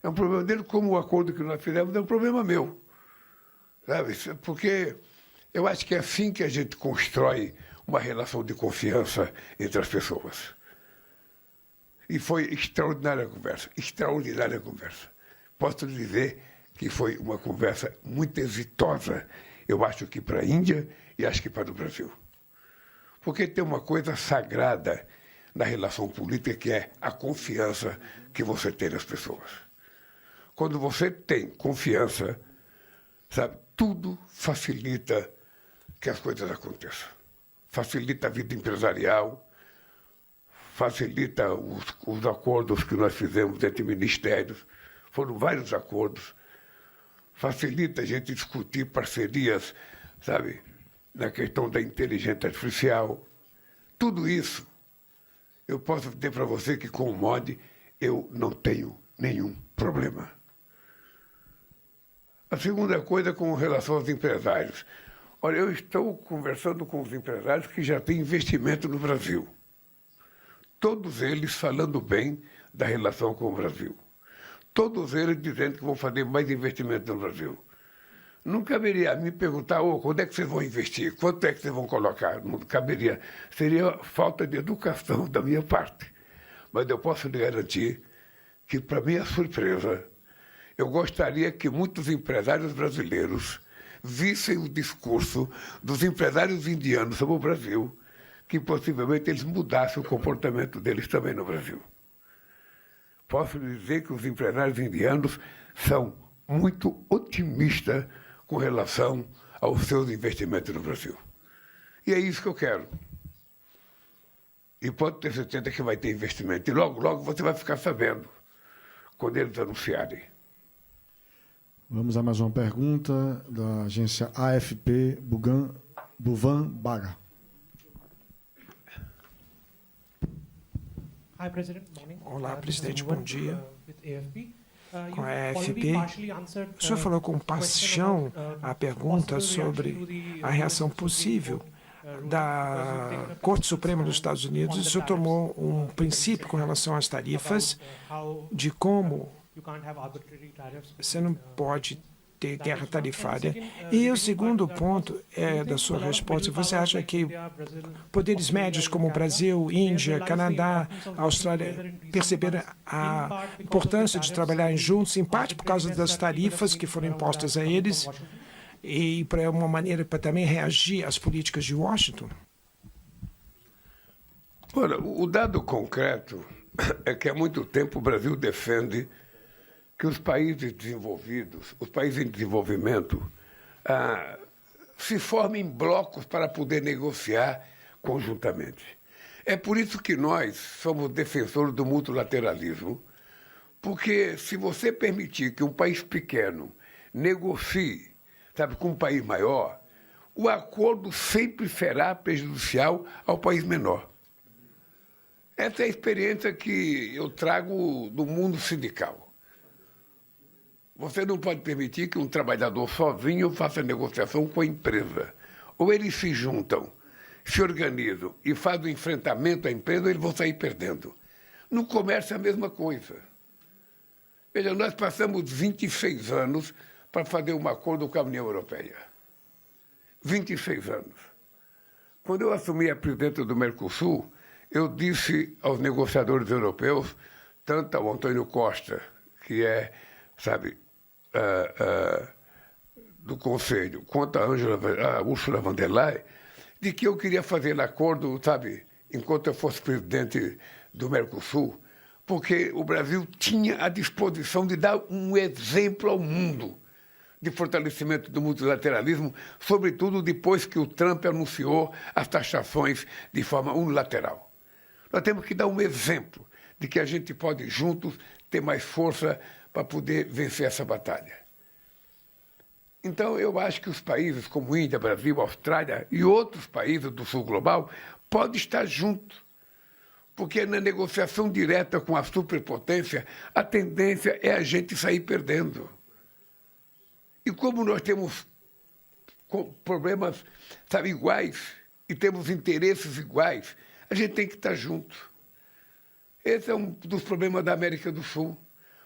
É um problema dele, como o acordo que nós fizemos é um problema meu. Sabe? Porque eu acho que é assim que a gente constrói uma relação de confiança entre as pessoas. E foi extraordinária a conversa, extraordinária a conversa. Posso lhe dizer que foi uma conversa muito exitosa, eu acho que para a Índia e acho que para o Brasil. Porque tem uma coisa sagrada na relação política, que é a confiança que você tem nas pessoas. Quando você tem confiança, sabe, tudo facilita que as coisas aconteçam. Facilita a vida empresarial, facilita os acordos que nós fizemos entre ministérios, foram vários acordos, facilita a gente discutir parcerias, sabe, na questão da inteligência artificial. Tudo isso, eu posso dizer para você que com o Modi eu não tenho nenhum problema. A segunda coisa com relação aos empresários. Olha, eu estou conversando com os empresários que já têm investimento no Brasil. Todos eles falando bem da relação com o Brasil. Todos eles dizendo que vão fazer mais investimento no Brasil. Não caberia a mim perguntar, quando é que vocês vão investir? Quanto é que vocês vão colocar? Não caberia. Seria falta de educação da minha parte. Mas eu posso lhe garantir que, para minha surpresa, eu gostaria que muitos empresários brasileiros vissem o discurso dos empresários indianos sobre o Brasil, que possivelmente eles mudassem o comportamento deles também no Brasil. Posso lhe dizer que os empresários indianos são muito otimistas com relação aos seus investimentos no Brasil. E é isso que eu quero. E pode ter certeza que vai ter investimento. E logo, logo você vai ficar sabendo, quando eles anunciarem. Vamos a mais uma pergunta da agência AFP Buvan Baga. Olá, presidente, bom dia. Com a AFP, o senhor falou com paixão a pergunta sobre a reação possível da Corte Suprema dos Estados Unidos. O senhor tomou um princípio com relação às tarifas, de como você não pode ter guerra tarifária. E o segundo ponto é da sua resposta. Você acha que poderes médios como Brasil, Índia, Canadá, Austrália perceberam a importância de trabalharem juntos, em parte por causa das tarifas que foram impostas a eles e para uma maneira para também reagir às políticas de Washington? Olha, o dado concreto é que há muito tempo o Brasil defende que os países desenvolvidos, os países em desenvolvimento, se formem em blocos para poder negociar conjuntamente. É por isso que nós somos defensores do multilateralismo, porque se você permitir que um país pequeno negocie, sabe, com um país maior, o acordo sempre será prejudicial ao país menor. Essa é a experiência que eu trago do mundo sindical. Você não pode permitir que um trabalhador sozinho faça negociação com a empresa. Ou eles se juntam, se organizam e fazem o enfrentamento à empresa, ou eles vão sair perdendo. No comércio é a mesma coisa. Veja, nós passamos 26 anos para fazer um acordo com a União Europeia. 26 anos. Quando eu assumi a presidência do Mercosul, eu disse aos negociadores europeus, tanto ao Antônio Costa, que é, sabe, do Conselho, quanto a Ursula von der Leyen, de que eu queria fazer acordo, sabe, enquanto eu fosse presidente do Mercosul, porque o Brasil tinha a disposição de dar um exemplo ao mundo de fortalecimento do multilateralismo, sobretudo depois que o Trump anunciou as taxações de forma unilateral. Nós temos que dar um exemplo de que a gente pode, juntos, ter mais força para poder vencer essa batalha. Então, eu acho que os países como Índia, Brasil, Austrália e outros países do sul global podem estar juntos. Porque na negociação direta com a superpotência, a tendência é a gente sair perdendo. E como nós temos problemas, sabe, iguais, e temos interesses iguais, a gente tem que estar junto. Esse é um dos problemas da América do Sul.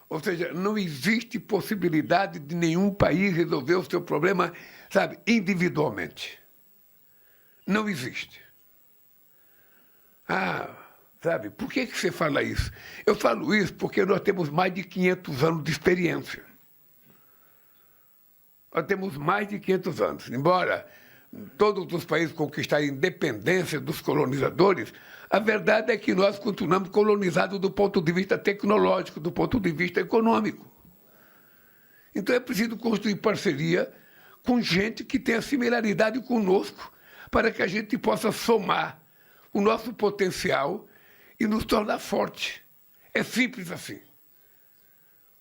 Ou seja, não existe possibilidade de nenhum país resolver o seu problema, sabe, individualmente. Não existe. Sabe, por que você fala isso? Eu falo isso porque nós temos mais de 500 anos de experiência. Nós temos mais de 500 anos. Embora todos os países conquistarem independência dos colonizadores, a verdade é que nós continuamos colonizados do ponto de vista tecnológico, do ponto de vista econômico. Então é preciso construir parceria com gente que tenha similaridade conosco, para que a gente possa somar o nosso potencial e nos tornar forte. É simples assim.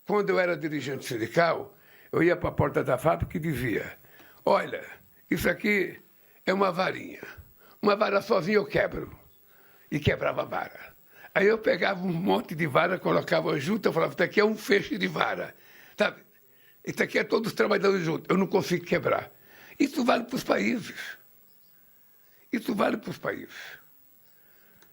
Quando eu era dirigente sindical, eu ia para a porta da fábrica e dizia: olha, isso aqui é uma varinha. Uma vara sozinha eu quebro. E quebrava a vara. Aí eu pegava um monte de vara, colocava junto, eu falava: isso aqui é um feixe de vara. Sabe? Isso aqui é todos trabalhando juntos. Eu não consigo quebrar. Isso vale para os países. Isso vale para os países.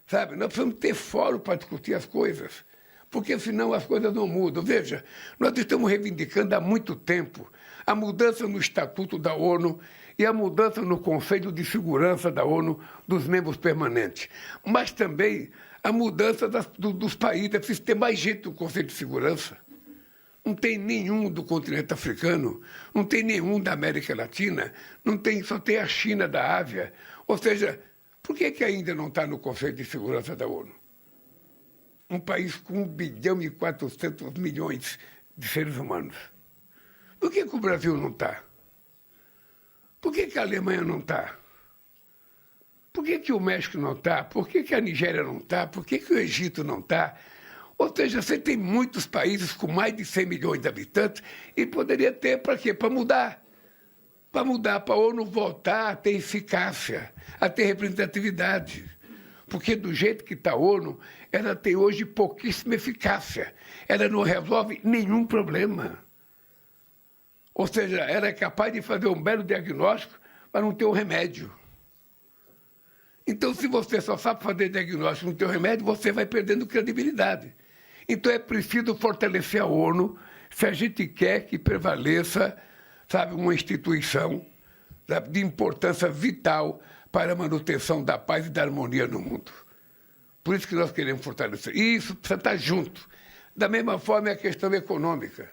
Sabe? Nós precisamos ter fórum para discutir as coisas, porque senão as coisas não mudam. Veja, nós estamos reivindicando há muito tempo a mudança no Estatuto da ONU e a mudança no Conselho de Segurança da ONU dos membros permanentes, mas também a mudança dos países. É preciso ter mais gente no Conselho de Segurança. Não tem nenhum do continente africano, não tem nenhum da América Latina, só tem a China da Ásia. Ou seja, por que ainda não está no Conselho de Segurança da ONU? Um país com 1,4 bilhão de seres humanos. Por que o Brasil não está? Por que a Alemanha não está? Por que o México não está? Por que a Nigéria não está? Por que o Egito não está? Ou seja, você tem muitos países com mais de 100 milhões de habitantes e poderia ter para quê? Para mudar. Para mudar, para a ONU voltar a ter eficácia, a ter representatividade. Porque do jeito que está a ONU, ela tem hoje pouquíssima eficácia. Ela não resolve nenhum problema. Ou seja, ela é capaz de fazer um belo diagnóstico, mas não ter um remédio. Então, se você só sabe fazer diagnóstico e não ter um remédio, você vai perdendo credibilidade. Então, é preciso fortalecer a ONU se a gente quer que prevaleça, sabe, uma instituição, sabe, de importância vital para a manutenção da paz e da harmonia no mundo. Por isso que nós queremos fortalecer. E isso precisa estar junto. Da mesma forma é a questão econômica.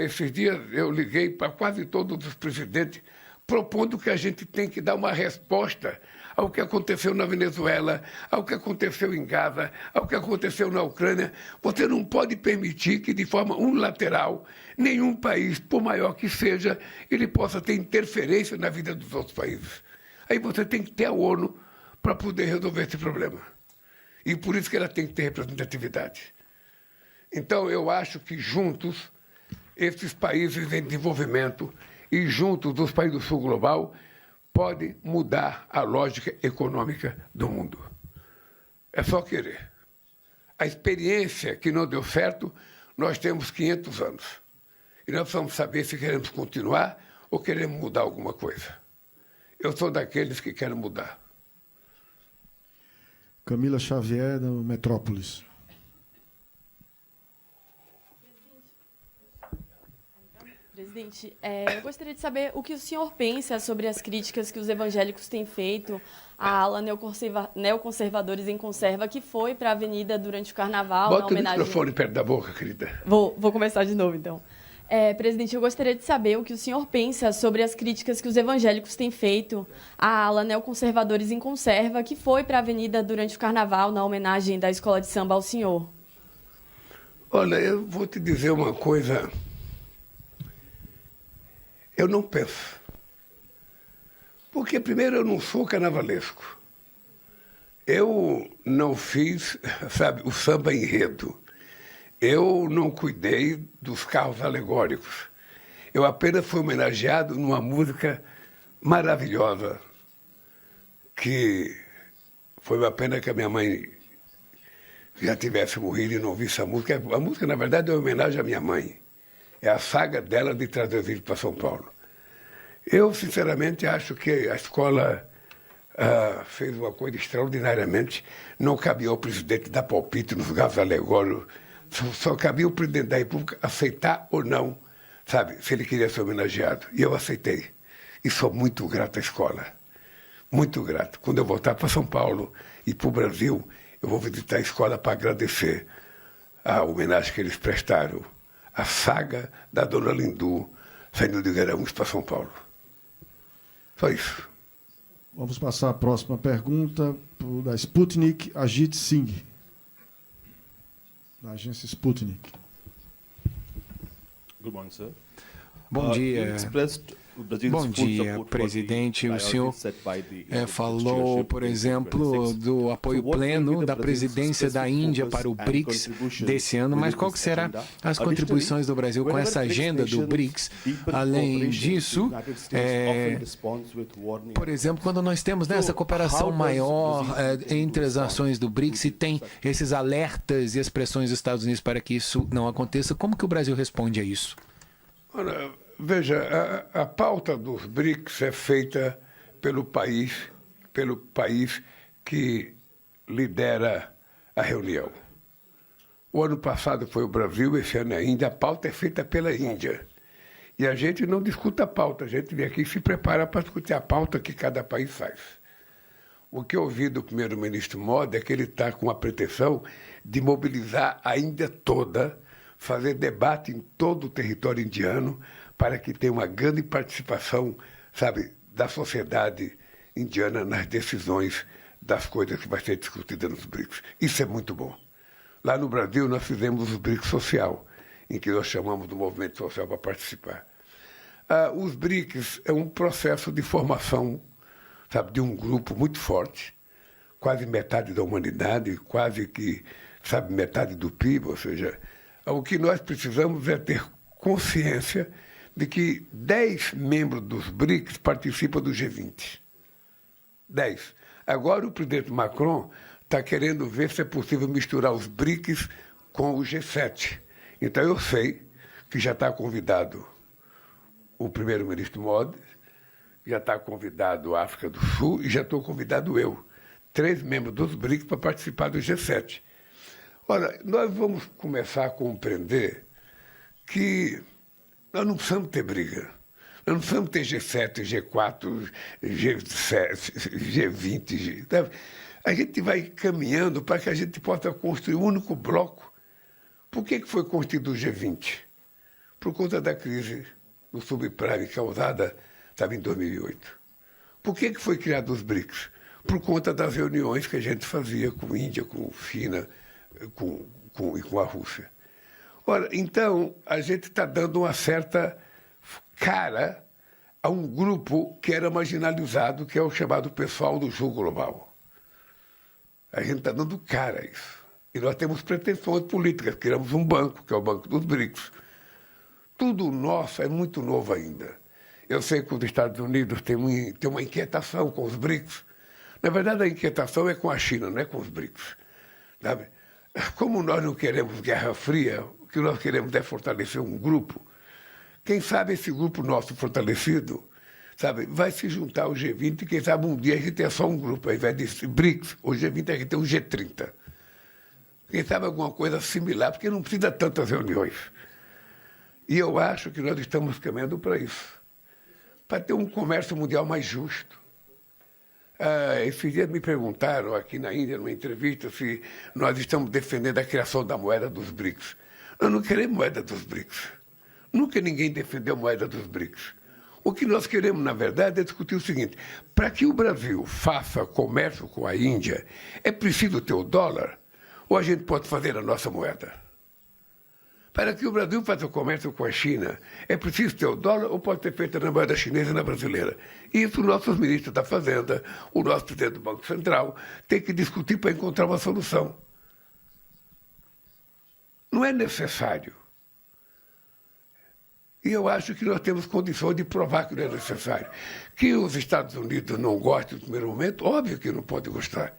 Esses dias eu liguei para quase todos os presidentes propondo que a gente tem que dar uma resposta ao que aconteceu na Venezuela, ao que aconteceu em Gaza, ao que aconteceu na Ucrânia. Você não pode permitir que, de forma unilateral, nenhum país, por maior que seja, ele possa ter interferência na vida dos outros países. Aí você tem que ter a ONU para poder resolver esse problema. E por isso que ela tem que ter representatividade. Então, eu acho que juntos, esses países em desenvolvimento e juntos os países do sul global podem mudar a lógica econômica do mundo. É só querer. A experiência que não deu certo, nós temos 500 anos. E nós precisamos saber se queremos continuar ou queremos mudar alguma coisa. Eu sou daqueles que querem mudar. Camila Xavier, do Metrópolis. Presidente, eu gostaria de saber o que o senhor pensa sobre as críticas que os evangélicos têm feito à ala neoconservadores em conserva, que foi para a Avenida durante o Carnaval. Bota o microfone perto da boca, querida. Vou começar de novo, então. Presidente, eu gostaria de saber o que o senhor pensa sobre as críticas que os evangélicos têm feito à ala neoconservadores em conserva, que foi para a Avenida durante o Carnaval, na homenagem da Escola de Samba ao senhor. Olha, eu vou te dizer uma coisa. Eu não penso. Porque, primeiro, eu não sou carnavalesco. Eu não fiz, sabe, o samba enredo. eu não cuidei dos carros alegóricos. Eu apenas fui homenageado numa música maravilhosa, que foi uma pena que a minha mãe já tivesse morrido e não visse a música. A música, na verdade, é uma homenagem à minha mãe. É a saga dela de trazer os índios para São Paulo. Eu, sinceramente, acho que a escola fez uma coisa extraordinariamente. Não cabia ao presidente dar palpite nos carros alegóricos. Só cabia o presidente da República aceitar ou não, sabe, se ele queria ser homenageado. E eu aceitei. E sou muito grato à escola. Muito grato. Quando eu voltar para São Paulo e para o Brasil, eu vou visitar a escola para agradecer a homenagem que eles prestaram. A saga da Dona Lindu saindo de Garanhuns para São Paulo. Só isso. Vamos passar à próxima pergunta da Sputnik, Ajit Singh, da agência Sputnik. Good morning, sir. Bom dia. Bom dia, presidente. O senhor falou, por exemplo, do apoio pleno da presidência da Índia para o BRICS desse ano, mas qual que será as contribuições do Brasil com essa agenda do BRICS? Além disso, por exemplo, quando nós temos essa cooperação maior entre as ações do BRICS e tem esses alertas e expressões dos Estados Unidos para que isso não aconteça, como que o Brasil responde a isso? Ora, veja, a pauta dos BRICS é feita pelo país que lidera a reunião. O ano passado foi o Brasil, esse ano é a Índia. A pauta é feita pela Índia. E a gente não discute a pauta, a gente vem aqui e se prepara para discutir a pauta que cada país faz. O que eu ouvi do primeiro-ministro Modi é que ele está com a pretensão de mobilizar a Índia toda, fazer debate em todo o território indiano, para que tenha uma grande participação, sabe, da sociedade indiana nas decisões das coisas que vai ser discutida nos BRICS. Isso é muito bom. Lá no Brasil, nós fizemos o BRICS Social, em que nós chamamos do movimento social para participar. Os BRICS é um processo de formação, sabe, de um grupo muito forte, quase metade da humanidade, quase que, sabe, metade do PIB, ou seja, o que nós precisamos é ter consciência de que 10 membros dos BRICS participam do G20. 10. Agora o presidente Macron está querendo ver se é possível misturar os BRICS com o G7. Então eu sei que já está convidado o primeiro-ministro Modi, já está convidado a África do Sul e já estou convidado eu. 3 membros dos BRICS para participar do G7. Ora, nós vamos começar a compreender que nós não precisamos ter briga. Nós não precisamos ter G7, G4, G20. A gente vai caminhando para que a gente possa construir um único bloco. Por que foi construído o G20? Por conta da crise do subprime causada, sabe, em 2008. Por que foi criado os BRICS? Por conta das reuniões que a gente fazia com a Índia, com a China, e com a Rússia. Ora, então, a gente está dando uma certa cara a um grupo que era marginalizado, que é o chamado pessoal do Sul Global. A gente está dando cara a isso. E nós temos pretensões políticas, criamos um banco, que é o Banco dos BRICS. Tudo nosso é muito novo ainda. Eu sei que os Estados Unidos têm uma inquietação com os BRICS. Na verdade, a inquietação é com a China, não é com os BRICS. Sabe? Como nós não queremos guerra fria, o que nós queremos é fortalecer um grupo. Quem sabe esse grupo nosso fortalecido, sabe, vai se juntar ao G20 e quem sabe um dia a gente tem só um grupo, ao invés de BRICS, o G20 a gente tem um G30. Quem sabe alguma coisa similar, porque não precisa de tantas reuniões. E eu acho que nós estamos caminhando para isso, para ter um comércio mundial mais justo. Esses dias me perguntaram aqui na Índia, numa entrevista, se nós estamos defendendo a criação da moeda dos BRICS. Nós não queremos moeda dos BRICS. Nunca ninguém defendeu a moeda dos BRICS. O que nós queremos, na verdade, é discutir o seguinte: para que o Brasil faça comércio com a Índia, é preciso ter o dólar ou a gente pode fazer a nossa moeda? Para que o Brasil faça comércio com a China, é preciso ter o dólar ou pode ser feito na moeda chinesa e na brasileira? Isso nossos ministros da Fazenda, o nosso presidente do Banco Central, tem que discutir para encontrar uma solução. Não é necessário. E eu acho que nós temos condições de provar que não é necessário. Que os Estados Unidos não gostem no primeiro momento, óbvio que não pode gostar.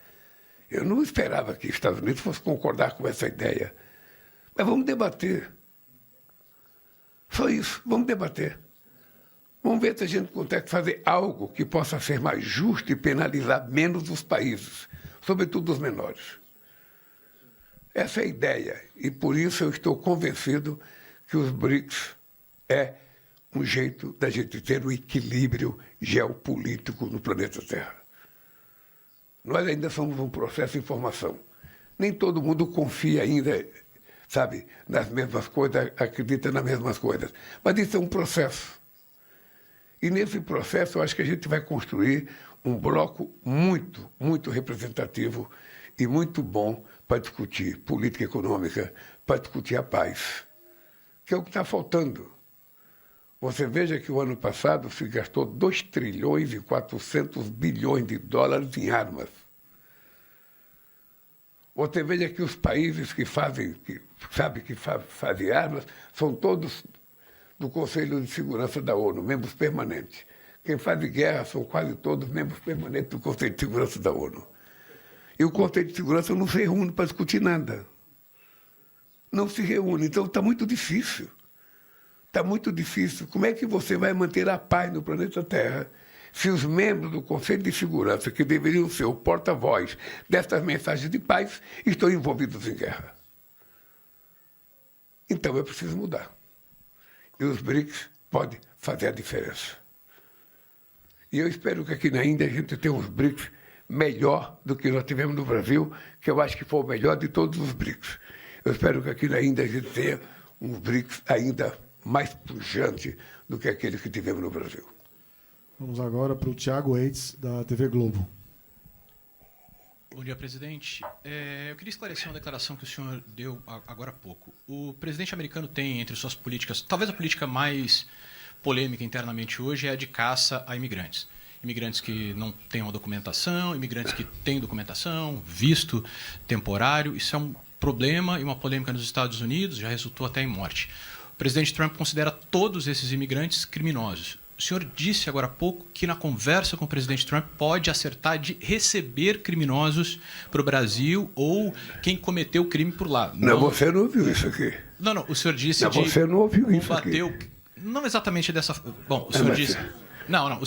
Eu não esperava que os Estados Unidos fosse concordar com essa ideia. Mas vamos debater. Só isso, vamos debater. Vamos ver se a gente consegue fazer algo que possa ser mais justo e penalizar menos os países, sobretudo os menores. Essa é a ideia. E por isso eu estou convencido que os BRICS é um jeito da gente ter um equilíbrio geopolítico no planeta Terra. Nós ainda somos um processo de formação. Nem todo mundo confia ainda, sabe, nas mesmas coisas, acredita nas mesmas coisas. Mas isso é um processo. E nesse processo eu acho que a gente vai construir um bloco muito, muito representativo e muito bom para discutir política econômica, para discutir a paz, que é o que está faltando. Você veja que o ano passado se gastou 2 trilhões e 400 bilhões de dólares em armas. Você veja que os países que fazem armas são todos do Conselho de Segurança da ONU, membros permanentes. Quem faz guerra são quase todos membros permanentes do Conselho de Segurança da ONU. E o Conselho de Segurança não se reúne para discutir nada. Não se reúne. Então está muito difícil. Está muito difícil. Como é que você vai manter a paz no planeta Terra se os membros do Conselho de Segurança, que deveriam ser o porta-voz dessas mensagens de paz, estão envolvidos em guerra? Então é preciso mudar. E os BRICS podem fazer a diferença. E eu espero que aqui na Índia a gente tenha uns BRICS melhor do que nós tivemos no Brasil, que eu acho que foi o melhor de todos os BRICS. Eu espero que aqui na Índia a gente tenha uns BRICS ainda mais pujante do que aqueles que tivemos no Brasil. Vamos agora para o Tiago Eitz, da TV Globo. Bom dia, presidente. Eu queria esclarecer uma declaração que o senhor deu agora há pouco. O presidente americano tem entre suas políticas, talvez a política mais polêmica internamente hoje é a de caça a imigrantes. Imigrantes que não tenham documentação, imigrantes que têm documentação, visto temporário. Isso é um problema e uma polêmica nos Estados Unidos, já resultou até em morte. O presidente Trump considera todos esses imigrantes criminosos. O senhor disse agora há pouco que na conversa com o presidente Trump pode acertar de receber criminosos para o Brasil ou quem cometeu o crime por lá. Não, você não ouviu isso aqui. Não, o senhor disse não, você não ouviu isso aqui. Não exatamente dessa... Bom, o senhor disse... Não, o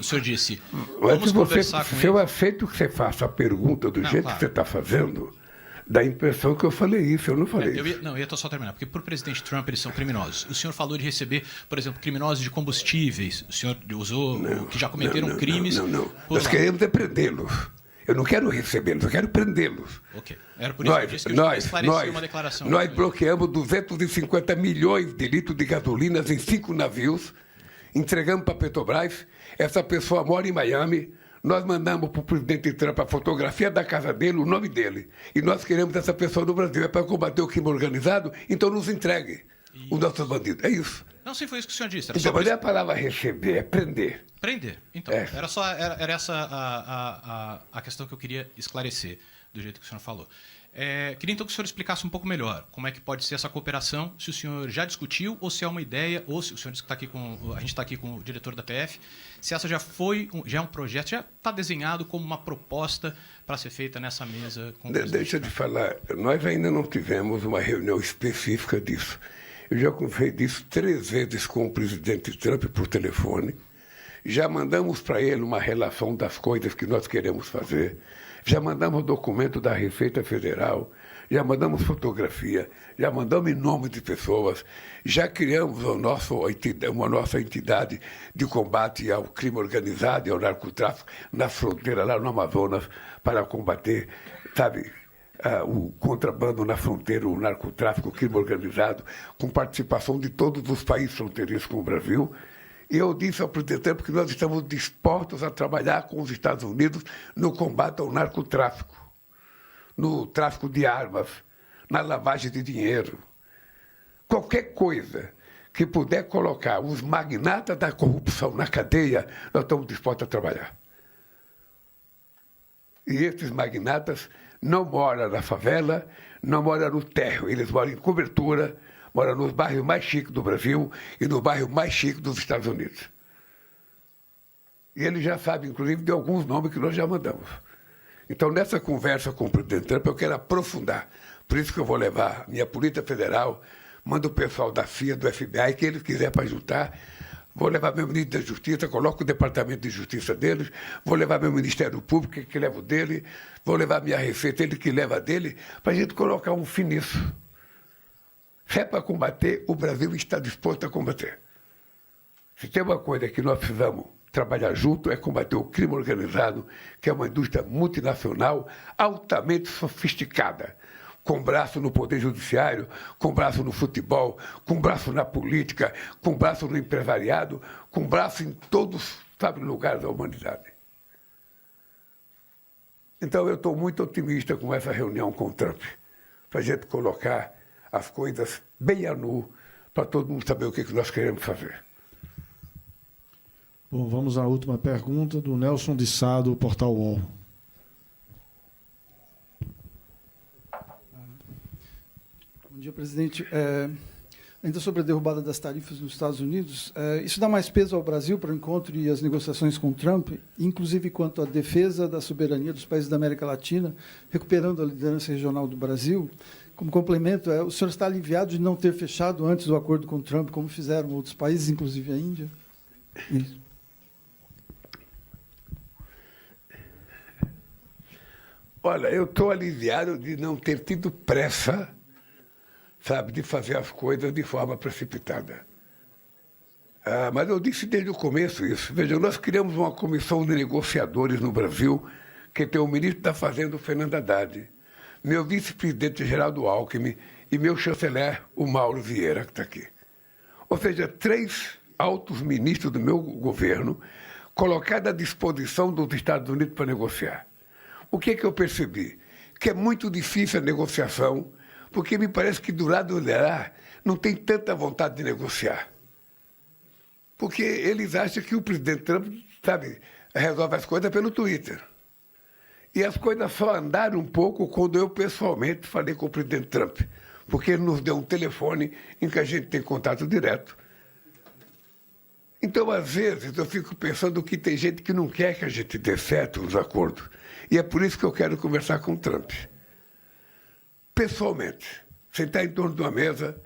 senhor disse... Mas se eu aceito que você faça a pergunta do jeito que você está fazendo... Dá a impressão que eu falei isso, eu não falei isso. Eu ia só terminar, porque para o presidente Trump eles são criminosos. O senhor falou de receber, por exemplo, criminosos de combustíveis. O senhor usou que já cometeram crimes. Não. Nós queremos é prendê-los. Eu não quero recebê-los, eu quero prendê-los. Ok. Era por isso que eu disse que eu esclareci uma declaração. Nós bloqueamos 250 milhões de litros de gasolina em 5 navios, entregamos para a Petrobras. Essa pessoa mora em Miami. Nós mandamos para o presidente Trump a fotografia da casa dele, o nome dele. E nós queremos essa pessoa no Brasil. É para combater o crime organizado, então nos entregue os nossos bandidos. É isso. Não, sim, foi isso que o senhor disse. Então, mas não é a palavra receber, é prender. Prender. Então, era essa a questão que eu queria esclarecer, do jeito que o senhor falou. Queria então que o senhor explicasse um pouco melhor como é que pode ser essa cooperação, se o senhor já discutiu ou se é uma ideia, ou se o senhor disse que a gente está aqui com o diretor da PF, se essa já é um projeto, já está desenhado como uma proposta para ser feita nessa mesa com o presidente. Deixa de falar, nós ainda não tivemos uma reunião específica disso. Eu já conversei disso 3 vezes com o presidente Trump por telefone, já mandamos para ele uma relação das coisas que nós queremos fazer, já mandamos documento da Receita Federal, já mandamos fotografia, já mandamos nome de pessoas, já criamos uma nossa entidade de combate ao crime organizado e ao narcotráfico na fronteira, lá no Amazonas, para combater, o contrabando na fronteira, o narcotráfico, o crime organizado, com participação de todos os países fronteiriços com o Brasil. E eu disse ao presidente Trump que nós estamos dispostos a trabalhar com os Estados Unidos no combate ao narcotráfico, no tráfico de armas, na lavagem de dinheiro. Qualquer coisa que puder colocar os magnatas da corrupção na cadeia, nós estamos dispostos a trabalhar. E esses magnatas não moram na favela, não moram no térreo, eles moram em cobertura, moram nos bairros mais chiques do Brasil e no bairro mais chique dos Estados Unidos. E ele já sabe, inclusive, de alguns nomes que nós já mandamos. Então, nessa conversa com o presidente Trump, eu quero aprofundar. Por isso que eu vou levar minha Polícia Federal, mando o pessoal da CIA, do FBI, que eles quiserem para juntar. Vou levar meu ministro da Justiça, coloco o Departamento de Justiça deles, vou levar meu Ministério Público, que leva o dele, vou levar minha Receita, ele que leva a dele, para a gente colocar um fim nisso. Se é para combater, o Brasil está disposto a combater. Se tem uma coisa que nós precisamos trabalhar junto, é combater o crime organizado, que é uma indústria multinacional altamente sofisticada, com braço no poder judiciário, com braço no futebol, com braço na política, com braço no empresariado, com braço em todos, sabe, lugares da humanidade. Então eu estou muito otimista com essa reunião com o Trump, para a gente colocar as coisas bem a nu, para todo mundo saber o que nós queremos fazer. Bom, vamos à última pergunta do Nelson de Sá, do Portal UOL. Bom dia, presidente. Ainda sobre a derrubada das tarifas nos Estados Unidos, isso dá mais peso ao Brasil para o encontro e as negociações com Trump, inclusive quanto à defesa da soberania dos países da América Latina, recuperando a liderança regional do Brasil. Como complemento, o senhor está aliviado de não ter fechado antes o acordo com Trump, como fizeram outros países, inclusive a Índia? Isso. Olha, eu estou aliviado de não ter tido pressa, sabe, de fazer as coisas de forma precipitada. Mas eu disse desde o começo isso. Veja, nós criamos uma comissão de negociadores no Brasil, que tem o ministro da Fazenda, o Fernando Haddad, meu vice-presidente Geraldo Alckmin e meu chanceler, o Mauro Vieira, que está aqui. Ou seja, 3 altos ministros do meu governo colocados à disposição dos Estados Unidos para negociar. O que eu percebi? Que é muito difícil a negociação, porque me parece que do lado de lá não tem tanta vontade de negociar. Porque eles acham que o presidente Trump, sabe, resolve as coisas pelo Twitter. E as coisas só andaram um pouco quando eu pessoalmente falei com o presidente Trump, porque ele nos deu um telefone em que a gente tem contato direto. Então, às vezes, eu fico pensando que tem gente que não quer que a gente dê certo nos acordos. E é por isso que eu quero conversar com o Trump. Pessoalmente, sentar em torno de uma mesa,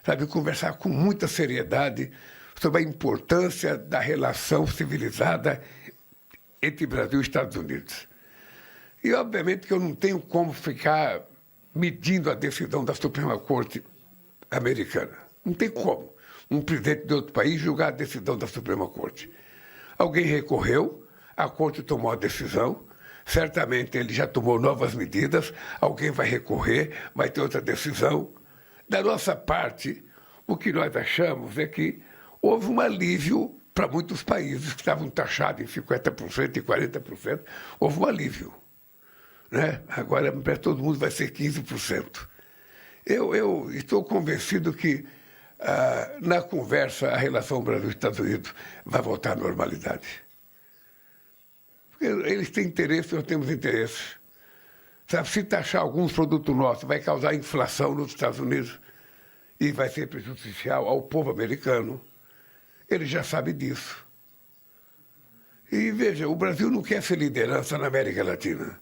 sabe, conversar com muita seriedade sobre a importância da relação civilizada entre Brasil e Estados Unidos. E, obviamente, que eu não tenho como ficar medindo a decisão da Suprema Corte americana. Não tem como um presidente de outro país julgar a decisão da Suprema Corte. Alguém recorreu, a Corte tomou a decisão, certamente ele já tomou novas medidas, alguém vai recorrer, vai ter outra decisão. Da nossa parte, o que nós achamos é que houve um alívio para muitos países que estavam taxados em 50% e 40%, houve um alívio. Né? Agora, para todo mundo vai ser 15%. Eu estou convencido que, na conversa, a relação Brasil-Estados Unidos vai voltar à normalidade. Porque eles têm interesse, nós temos interesse. Sabe, se taxar alguns produtos nossos, vai causar inflação nos Estados Unidos e vai ser prejudicial ao povo americano. Ele já sabe disso. E, veja, o Brasil não quer ser liderança na América Latina.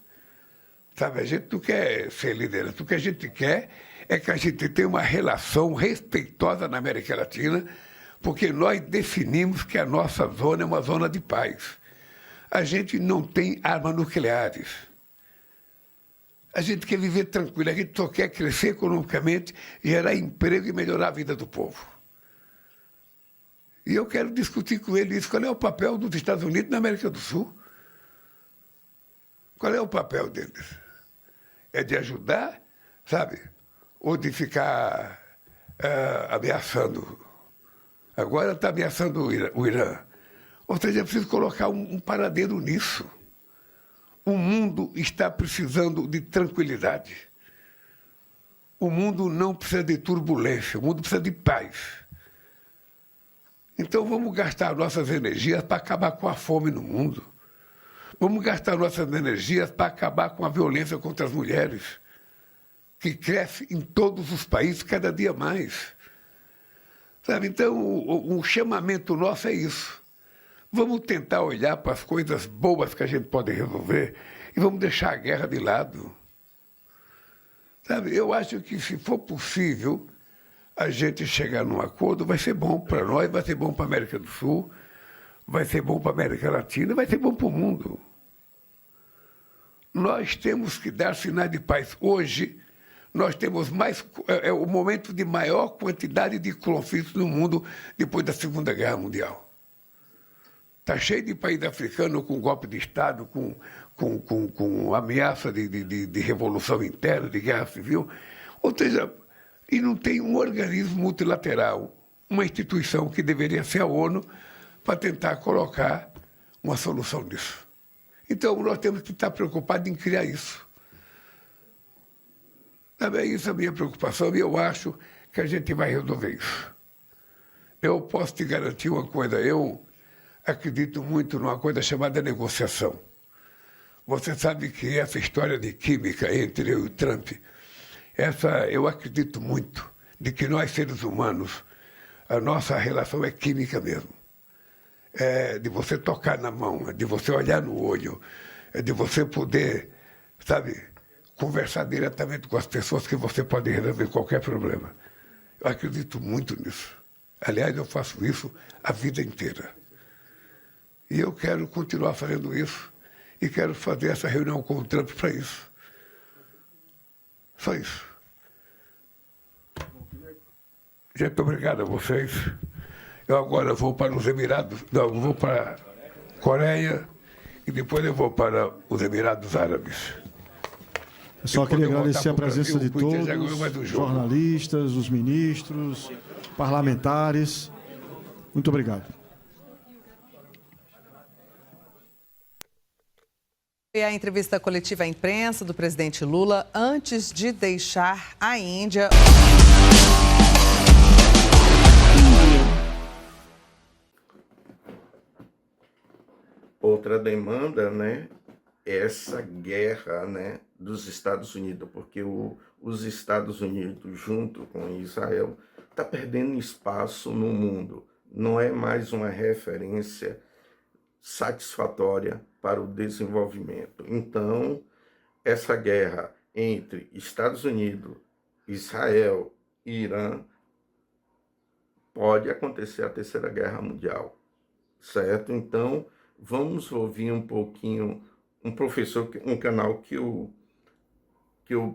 Sabe, a gente não quer ser liderança. O que a gente quer é que a gente tenha uma relação respeitosa na América Latina, porque nós definimos que a nossa zona é uma zona de paz. A gente não tem armas nucleares. A gente quer viver tranquilo, a gente só quer crescer economicamente, gerar emprego e melhorar a vida do povo. E eu quero discutir com ele isso. Qual é o papel dos Estados Unidos na América do Sul? Qual é o papel deles? É de ajudar, sabe? Ou de ficar ameaçando? Agora está ameaçando o Irã. Ou seja, é preciso colocar um paradeiro nisso. O mundo está precisando de tranquilidade. O mundo não precisa de turbulência, o mundo precisa de paz. Então vamos gastar nossas energias para acabar com a fome no mundo. Vamos gastar nossas energias para acabar com a violência contra as mulheres, que cresce em todos os países cada dia mais. Sabe? Então, um chamamento nosso é isso. Vamos tentar olhar para as coisas boas que a gente pode resolver e vamos deixar a guerra de lado. Sabe? Eu acho que, se for possível, a gente chegar num acordo, vai ser bom para nós, vai ser bom para a América do Sul, vai ser bom para a América Latina, vai ser bom para o mundo. Nós temos que dar sinais de paz. Hoje, nós temos o momento de maior quantidade de conflitos no mundo depois da Segunda Guerra Mundial. Está cheio de país africano com golpe de Estado, com ameaça de revolução interna, de guerra civil. Ou seja, e não tem um organismo multilateral, uma instituição que deveria ser a ONU, para tentar colocar uma solução nisso. Então, nós temos que estar preocupados em criar isso. Também isso é a minha preocupação e eu acho que a gente vai resolver isso. Eu posso te garantir uma coisa, eu acredito muito numa coisa chamada negociação. Você sabe que essa história de química entre eu e o Trump, eu acredito muito de que nós, seres humanos, a nossa relação é química mesmo. É de você tocar na mão, é de você olhar no olho, é de você poder, sabe, conversar diretamente com as pessoas que você pode resolver qualquer problema. Eu acredito muito nisso. Aliás, eu faço isso a vida inteira. E eu quero continuar fazendo isso e quero fazer essa reunião com o Trump para isso. Só isso. Gente, obrigado a vocês. Eu agora vou para os Emirados, não, eu vou para a Coreia e depois eu vou para os Emirados Árabes. Eu só queria agradecer a presença de todos, os jornalistas, os ministros, parlamentares. Muito obrigado. E a entrevista coletiva à imprensa do presidente Lula antes de deixar a Índia. Outra demanda, né, é essa guerra, né, dos Estados Unidos, porque os Estados Unidos, junto com Israel, está perdendo espaço no mundo. Não é mais uma referência satisfatória para o desenvolvimento. Então, essa guerra entre Estados Unidos, Israel e Irã pode acontecer a Terceira Guerra Mundial, certo? Então, vamos ouvir um pouquinho um professor, um canal que o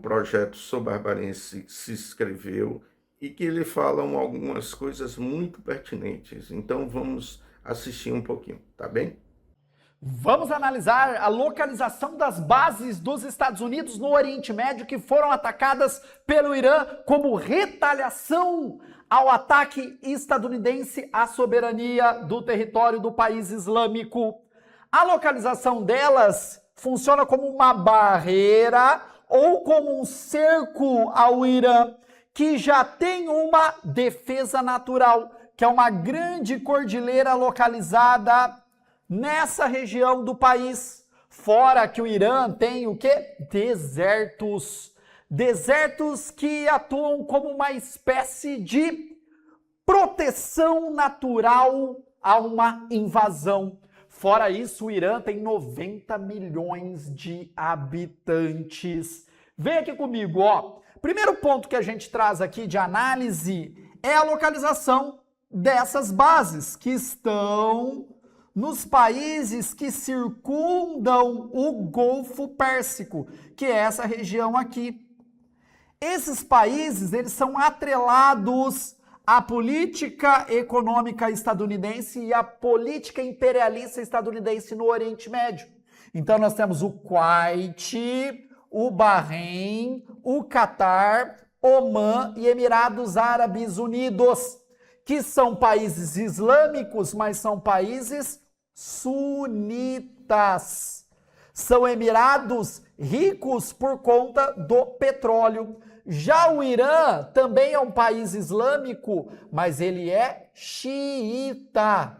Projeto Sou Barbarense se inscreveu e que ele fala algumas coisas muito pertinentes. Então, vamos assistir um pouquinho, tá bem? Vamos analisar a localização das bases dos Estados Unidos no Oriente Médio que foram atacadas pelo Irã como retaliação ao ataque estadunidense à soberania do território do país islâmico. A localização delas funciona como uma barreira ou como um cerco ao Irã, que já tem uma defesa natural, que é uma grande cordilheira localizada nessa região do país. Fora que o Irã tem o quê? Desertos. Desertos que atuam como uma espécie de proteção natural a uma invasão. Fora isso, o Irã tem 90 milhões de habitantes. Vem aqui comigo, ó. Primeiro ponto que a gente traz aqui de análise é a localização dessas bases que estão nos países que circundam o Golfo Pérsico, que é essa região aqui. Esses países, eles são atrelados à política econômica estadunidense e à política imperialista estadunidense no Oriente Médio. Então nós temos o Kuwait, o Bahrein, o Catar, Omã e Emirados Árabes Unidos, que são países islâmicos, mas são países sunitas. São emirados ricos por conta do petróleo. Já o Irã também é um país islâmico, mas ele é xiita.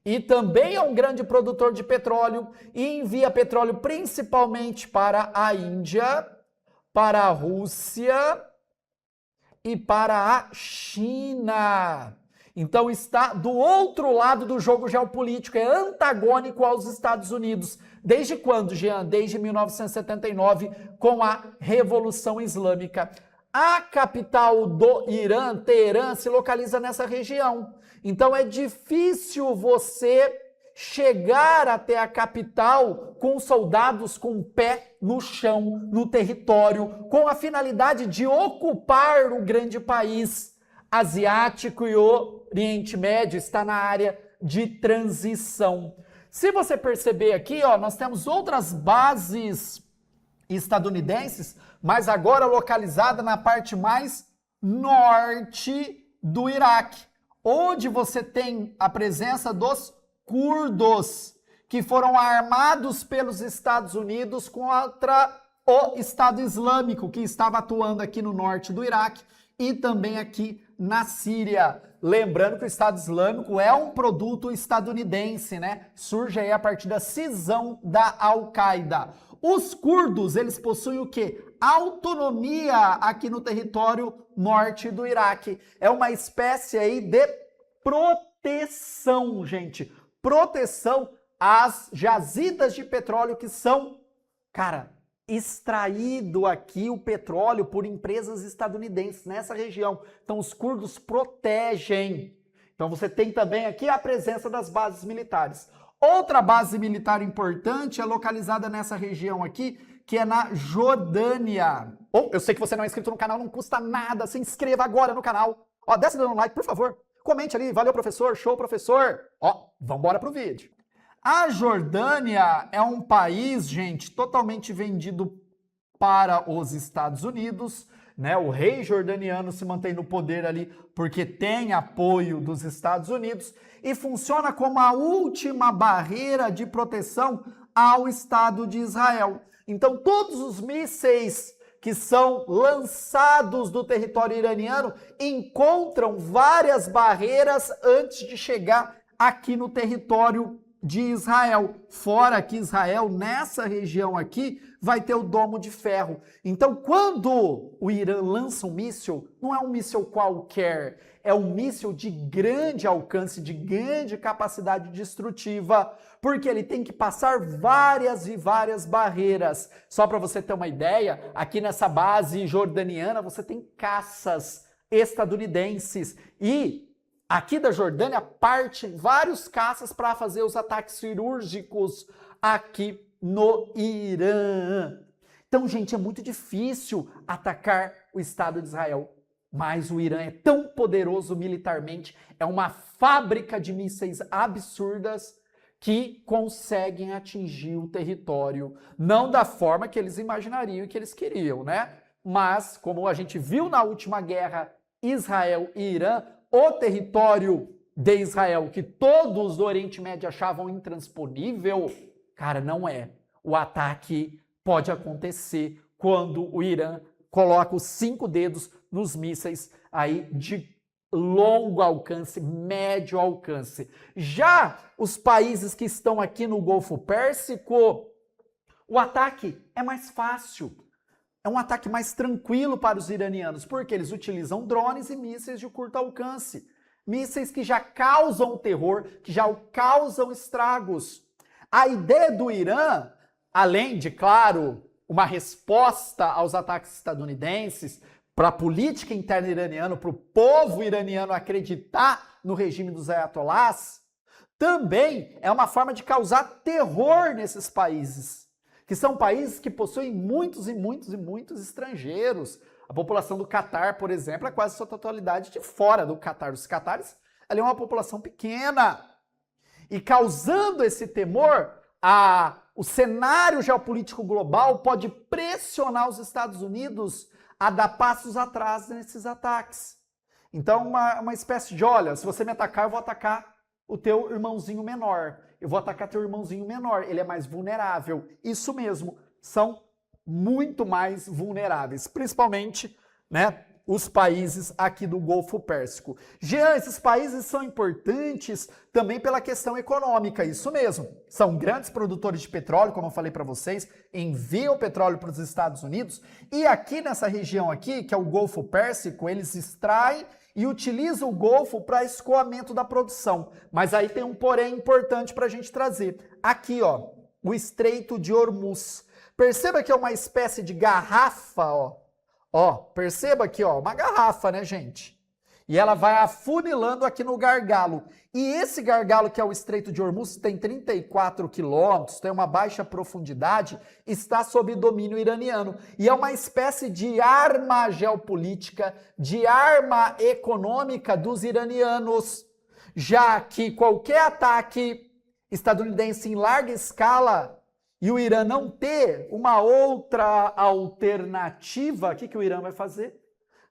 e também é um grande produtor de petróleo e envia petróleo principalmente para a Índia, para a Rússia e para a China. Então está do outro lado do jogo geopolítico, é antagônico aos Estados Unidos. Desde quando, Jean? Desde 1979, com a Revolução Islâmica. A capital do Irã, Teherã, se localiza nessa região. Então é difícil você chegar até a capital com soldados com o pé no chão, no território, com a finalidade de ocupar o grande país asiático, e o Oriente Médio está na área de transição. Se você perceber aqui, ó, nós temos outras bases estadunidenses, mas agora localizada na parte mais norte do Iraque, onde você tem a presença dos curdos, que foram armados pelos Estados Unidos contra o Estado Islâmico, que estava atuando aqui no norte do Iraque e também aqui na Síria. Lembrando que o Estado Islâmico é um produto estadunidense, né? Surge aí a partir da cisão da Al-Qaeda. Os curdos, eles possuem o quê? Autonomia aqui no território norte do Iraque. É uma espécie aí de proteção, gente. Proteção às jazidas de petróleo que são, cara, extraído aqui o petróleo por empresas estadunidenses nessa região. Então os curdos protegem. Então você tem também aqui a presença das bases militares. Outra base militar importante é localizada nessa região aqui, que é na Jordânia. Eu sei que você não é inscrito no canal, não custa nada, se inscreva agora no canal. Ó, desce dando um like, por favor. Comente ali, valeu professor, show professor. Ó, vambora pro vídeo. A Jordânia é um país, gente, totalmente vendido para os Estados Unidos, né? O rei jordaniano se mantém no poder ali porque tem apoio dos Estados Unidos e funciona como a última barreira de proteção ao Estado de Israel. Então, todos os mísseis que são lançados do território iraniano encontram várias barreiras antes de chegar aqui no território de Israel. Fora que Israel, nessa região aqui, vai ter o domo de ferro. Então, quando o Irã lança um míssil, não é um míssil qualquer, é um míssil de grande alcance, de grande capacidade destrutiva, porque ele tem que passar várias e várias barreiras. Só para você ter uma ideia, aqui nessa base jordaniana você tem caças estadunidenses e aqui da Jordânia partem vários caças para fazer os ataques cirúrgicos aqui no Irã. Então, gente, é muito difícil atacar o Estado de Israel. Mas o Irã é tão poderoso militarmente, é uma fábrica de mísseis absurdas que conseguem atingir o território. Não da forma que eles imaginariam e que eles queriam, né? Mas, como a gente viu na última guerra, Israel e Irã, o território de Israel, que todos do Oriente Médio achavam intransponível, cara, não é. O ataque pode acontecer quando o Irã coloca os 5 dedos nos mísseis aí de longo alcance, médio alcance. Já os países que estão aqui no Golfo Pérsico, o ataque é mais fácil. É um ataque mais tranquilo para os iranianos, porque eles utilizam drones e mísseis de curto alcance. Mísseis que já causam terror, que já causam estragos. A ideia do Irã, além de, claro, uma resposta aos ataques estadunidenses, para a política interna iraniana, para o povo iraniano acreditar no regime dos ayatolás, também é uma forma de causar terror nesses países, que são países que possuem muitos e muitos e muitos estrangeiros. A população do Catar, por exemplo, é quase sua totalidade de fora do Catar. Os catares, ali é uma população pequena. E causando esse temor, o cenário geopolítico global pode pressionar os Estados Unidos a dar passos atrás nesses ataques. Então, uma espécie de, olha, se você me atacar, eu vou atacar o teu irmãozinho menor. Eu vou atacar teu irmãozinho menor, ele é mais vulnerável. Isso mesmo, são muito mais vulneráveis. Principalmente, né, os países aqui do Golfo Pérsico. Jean, esses países são importantes também pela questão econômica, isso mesmo. São grandes produtores de petróleo, como eu falei para vocês, enviam petróleo para os Estados Unidos, e aqui nessa região aqui, que é o Golfo Pérsico, eles extraem e utilizam o Golfo para escoamento da produção. Mas aí tem um porém importante para a gente trazer. Aqui, ó, o Estreito de Hormuz. Perceba que é uma espécie de garrafa, ó. Ó, perceba aqui, ó, uma garrafa, né, gente? E ela vai afunilando aqui no gargalo. E esse gargalo, que é o Estreito de Hormuz, tem 34 quilômetros, tem uma baixa profundidade, está sob domínio iraniano. E é uma espécie de arma geopolítica, de arma econômica dos iranianos, já que qualquer ataque estadunidense em larga escala e o Irã não ter uma outra alternativa, o que o Irã vai fazer?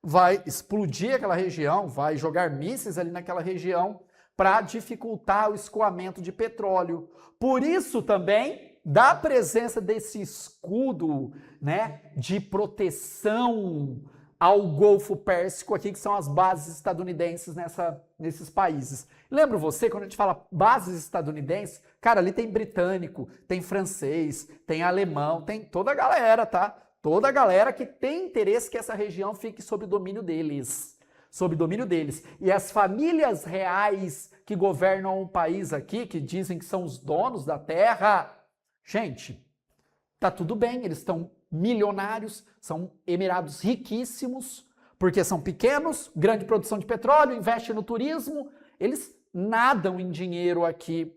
Vai explodir aquela região, vai jogar mísseis ali naquela região para dificultar o escoamento de petróleo. Por isso também, da presença desse escudo, né, de proteção ao Golfo Pérsico aqui, que são as bases estadunidenses nesses países. Lembra você, quando a gente fala bases estadunidenses, cara, ali tem britânico, tem francês, tem alemão, tem toda a galera, tá? Toda a galera que tem interesse que essa região fique sob domínio deles. Sob domínio deles. E as famílias reais que governam o país aqui, que dizem que são os donos da terra, gente, tá tudo bem, eles estão milionários, são emirados riquíssimos, porque são pequenos, grande produção de petróleo, investem no turismo, eles nadam em dinheiro aqui.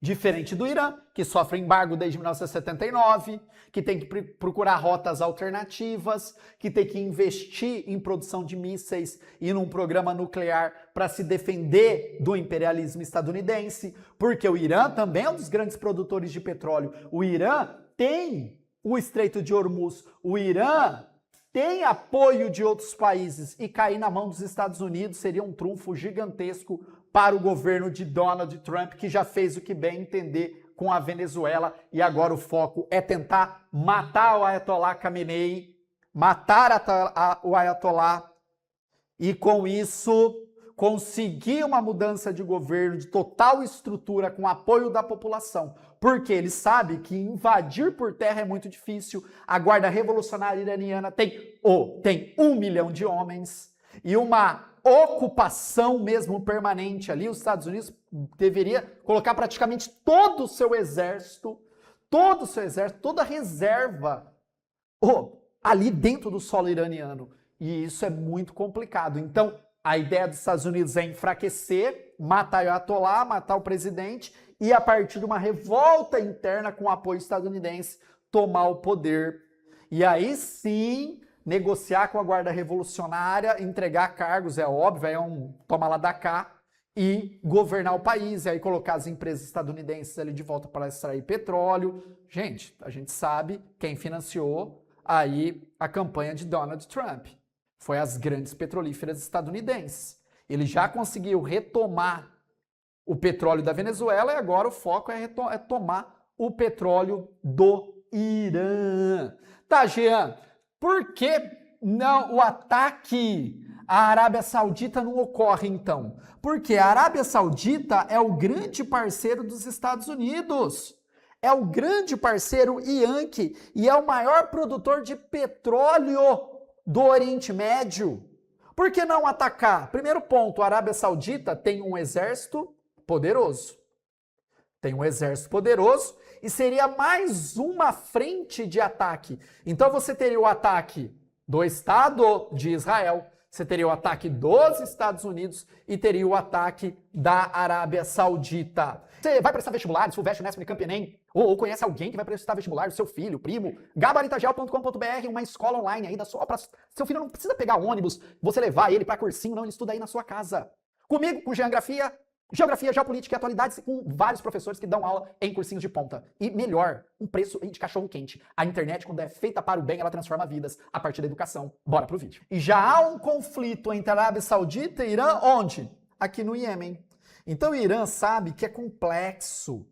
Diferente do Irã, que sofre embargo desde 1979, que tem que procurar rotas alternativas, que tem que investir em produção de mísseis e num programa nuclear para se defender do imperialismo estadunidense, porque o Irã também é um dos grandes produtores de petróleo. O Irã tem o Estreito de Hormuz, o Irã tem apoio de outros países, e cair na mão dos Estados Unidos seria um trunfo gigantesco para o governo de Donald Trump, que já fez o que bem entender com a Venezuela, e agora o foco é tentar matar o Ayatollah Khamenei, matar o Ayatollah, e com isso conseguir uma mudança de governo de total estrutura com apoio da população, porque ele sabe que invadir por terra é muito difícil. A Guarda Revolucionária Iraniana tem 1 milhão de homens e uma ocupação mesmo permanente ali. Os Estados Unidos deveria colocar praticamente todo o seu exército, toda a reserva ali dentro do solo iraniano. E isso é muito complicado. Então, a ideia dos Estados Unidos é enfraquecer, matar o Ayatollah, matar o presidente e, a partir de uma revolta interna com apoio estadunidense, tomar o poder. E aí sim, negociar com a Guarda Revolucionária, entregar cargos, é óbvio, é um toma lá da cá, e governar o país, e aí colocar as empresas estadunidenses ali de volta para extrair petróleo. Gente, a gente sabe quem financiou aí a campanha de Donald Trump. Foi as grandes petrolíferas estadunidenses. Ele já conseguiu retomar o petróleo da Venezuela e agora o foco é tomar o petróleo do Irã. Tá, Jean, por que não, o ataque à Arábia Saudita não ocorre então? Porque a Arábia Saudita é o grande parceiro dos Estados Unidos. É o grande parceiro Yankee e é o maior produtor de petróleo do Oriente Médio. Por que não atacar? Primeiro ponto, a Arábia Saudita tem um exército poderoso. Tem um exército poderoso e seria mais uma frente de ataque. Então você teria o ataque do Estado de Israel, você teria o ataque dos Estados Unidos e teria o ataque da Arábia Saudita. Você vai prestar vestibular, Fulvestre, Unesp, Unicamp, Enem, ou conhece alguém que vai prestar vestibular, seu filho, primo, gabaritagel.com.br, uma escola online aí da sua... Seu filho não precisa pegar ônibus, você levar ele para cursinho, não, ele estuda aí na sua casa. Comigo, com Geografia, Geopolítica e Atualidades, com vários professores que dão aula em cursinhos de ponta. E melhor, um preço de cachorro quente. A internet, quando é feita para o bem, ela transforma vidas a partir da educação. Bora pro vídeo. E já há um conflito entre Arábia Saudita e Irã, onde? Aqui no Iêmen. Então o Irã sabe que é complexo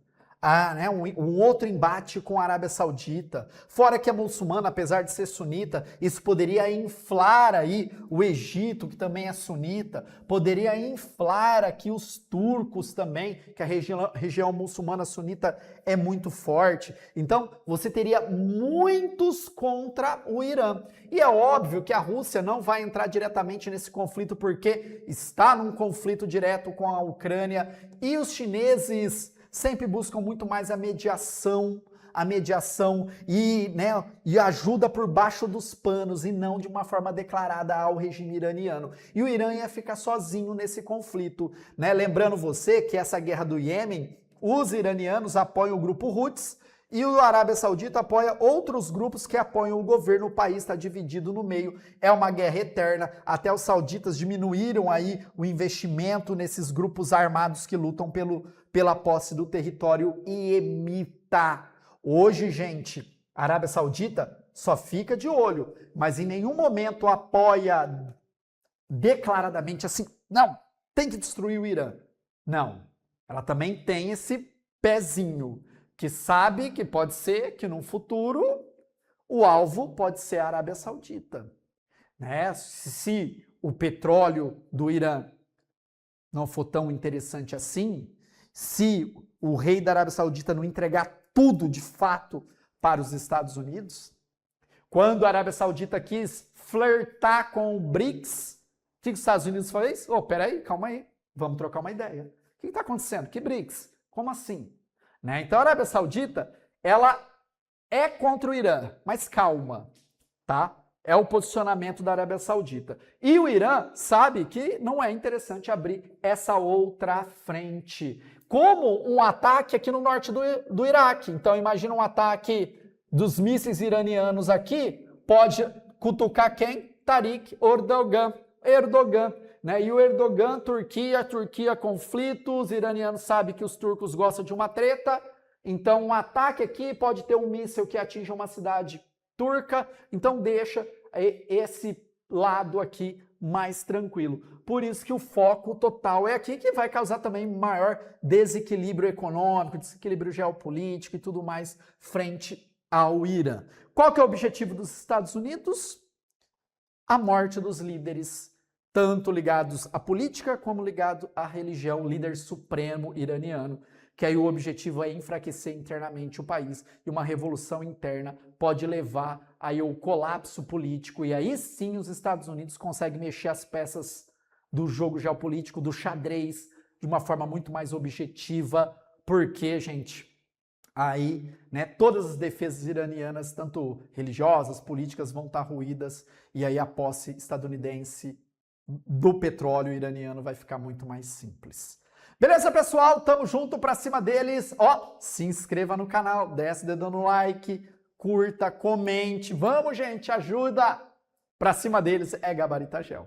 um outro embate com a Arábia Saudita. Fora que é muçulmana, apesar de ser sunita, isso poderia inflar aí o Egito, que também é sunita, poderia inflar aqui os turcos também, que a região muçulmana sunita é muito forte. Então, você teria muitos contra o Irã. E é óbvio que a Rússia não vai entrar diretamente nesse conflito, porque está num conflito direto com a Ucrânia, e os chineses sempre buscam muito mais a mediação e ajuda por baixo dos panos e não de uma forma declarada ao regime iraniano. E o Irã ia ficar sozinho nesse conflito, né? Lembrando você que essa guerra do Iêmen, os iranianos apoiam o grupo Houthis e a Arábia Saudita apoia outros grupos que apoiam o governo. O país está dividido no meio, é uma guerra eterna. Até os sauditas diminuíram aí o investimento nesses grupos armados que lutam pela posse do território iemita. Hoje, gente, a Arábia Saudita só fica de olho, mas em nenhum momento apoia declaradamente assim, não, tem que destruir o Irã. Não, ela também tem esse pezinho, que sabe que pode ser que no futuro o alvo pode ser a Arábia Saudita, né? Se o petróleo do Irã não for tão interessante assim, se o rei da Arábia Saudita não entregar tudo de fato para os Estados Unidos, quando a Arábia Saudita quis flertar com o BRICS, o que os Estados Unidos fez? Peraí, calma aí, vamos trocar uma ideia. O que está acontecendo? Que BRICS? Como assim? Né? Então a Arábia Saudita, ela é contra o Irã, mas calma, tá? É o posicionamento da Arábia Saudita. E o Irã sabe que não é interessante abrir essa outra frente. Como um ataque aqui no norte do Iraque. Então imagina um ataque dos mísseis iranianos aqui, pode cutucar quem? Tariq Erdogan. Né? E o Erdogan, Turquia, conflito, os iranianos sabem que os turcos gostam de uma treta, então um ataque aqui pode ter um míssil que atinja uma cidade turca, então deixa esse lado aqui mais tranquilo. Por isso que o foco total é aqui, que vai causar também maior desequilíbrio econômico, desequilíbrio geopolítico e tudo mais frente ao Irã. Qual que é o objetivo dos Estados Unidos? A morte dos líderes, tanto ligados à política como ligado à religião, o líder supremo iraniano, que aí o objetivo é enfraquecer internamente o país, e uma revolução interna pode levar aí ao colapso político, e aí sim os Estados Unidos conseguem mexer as peças do jogo geopolítico, do xadrez, de uma forma muito mais objetiva, porque, gente, aí, né, todas as defesas iranianas, tanto religiosas, políticas, vão estar ruídas, e aí a posse estadunidense do petróleo iraniano vai ficar muito mais simples. Beleza, pessoal? Tamo junto pra cima deles. Se inscreva no canal, desce o dedo no like, curta, comente. Vamos, gente, ajuda! Pra cima deles é Gabarita Gel.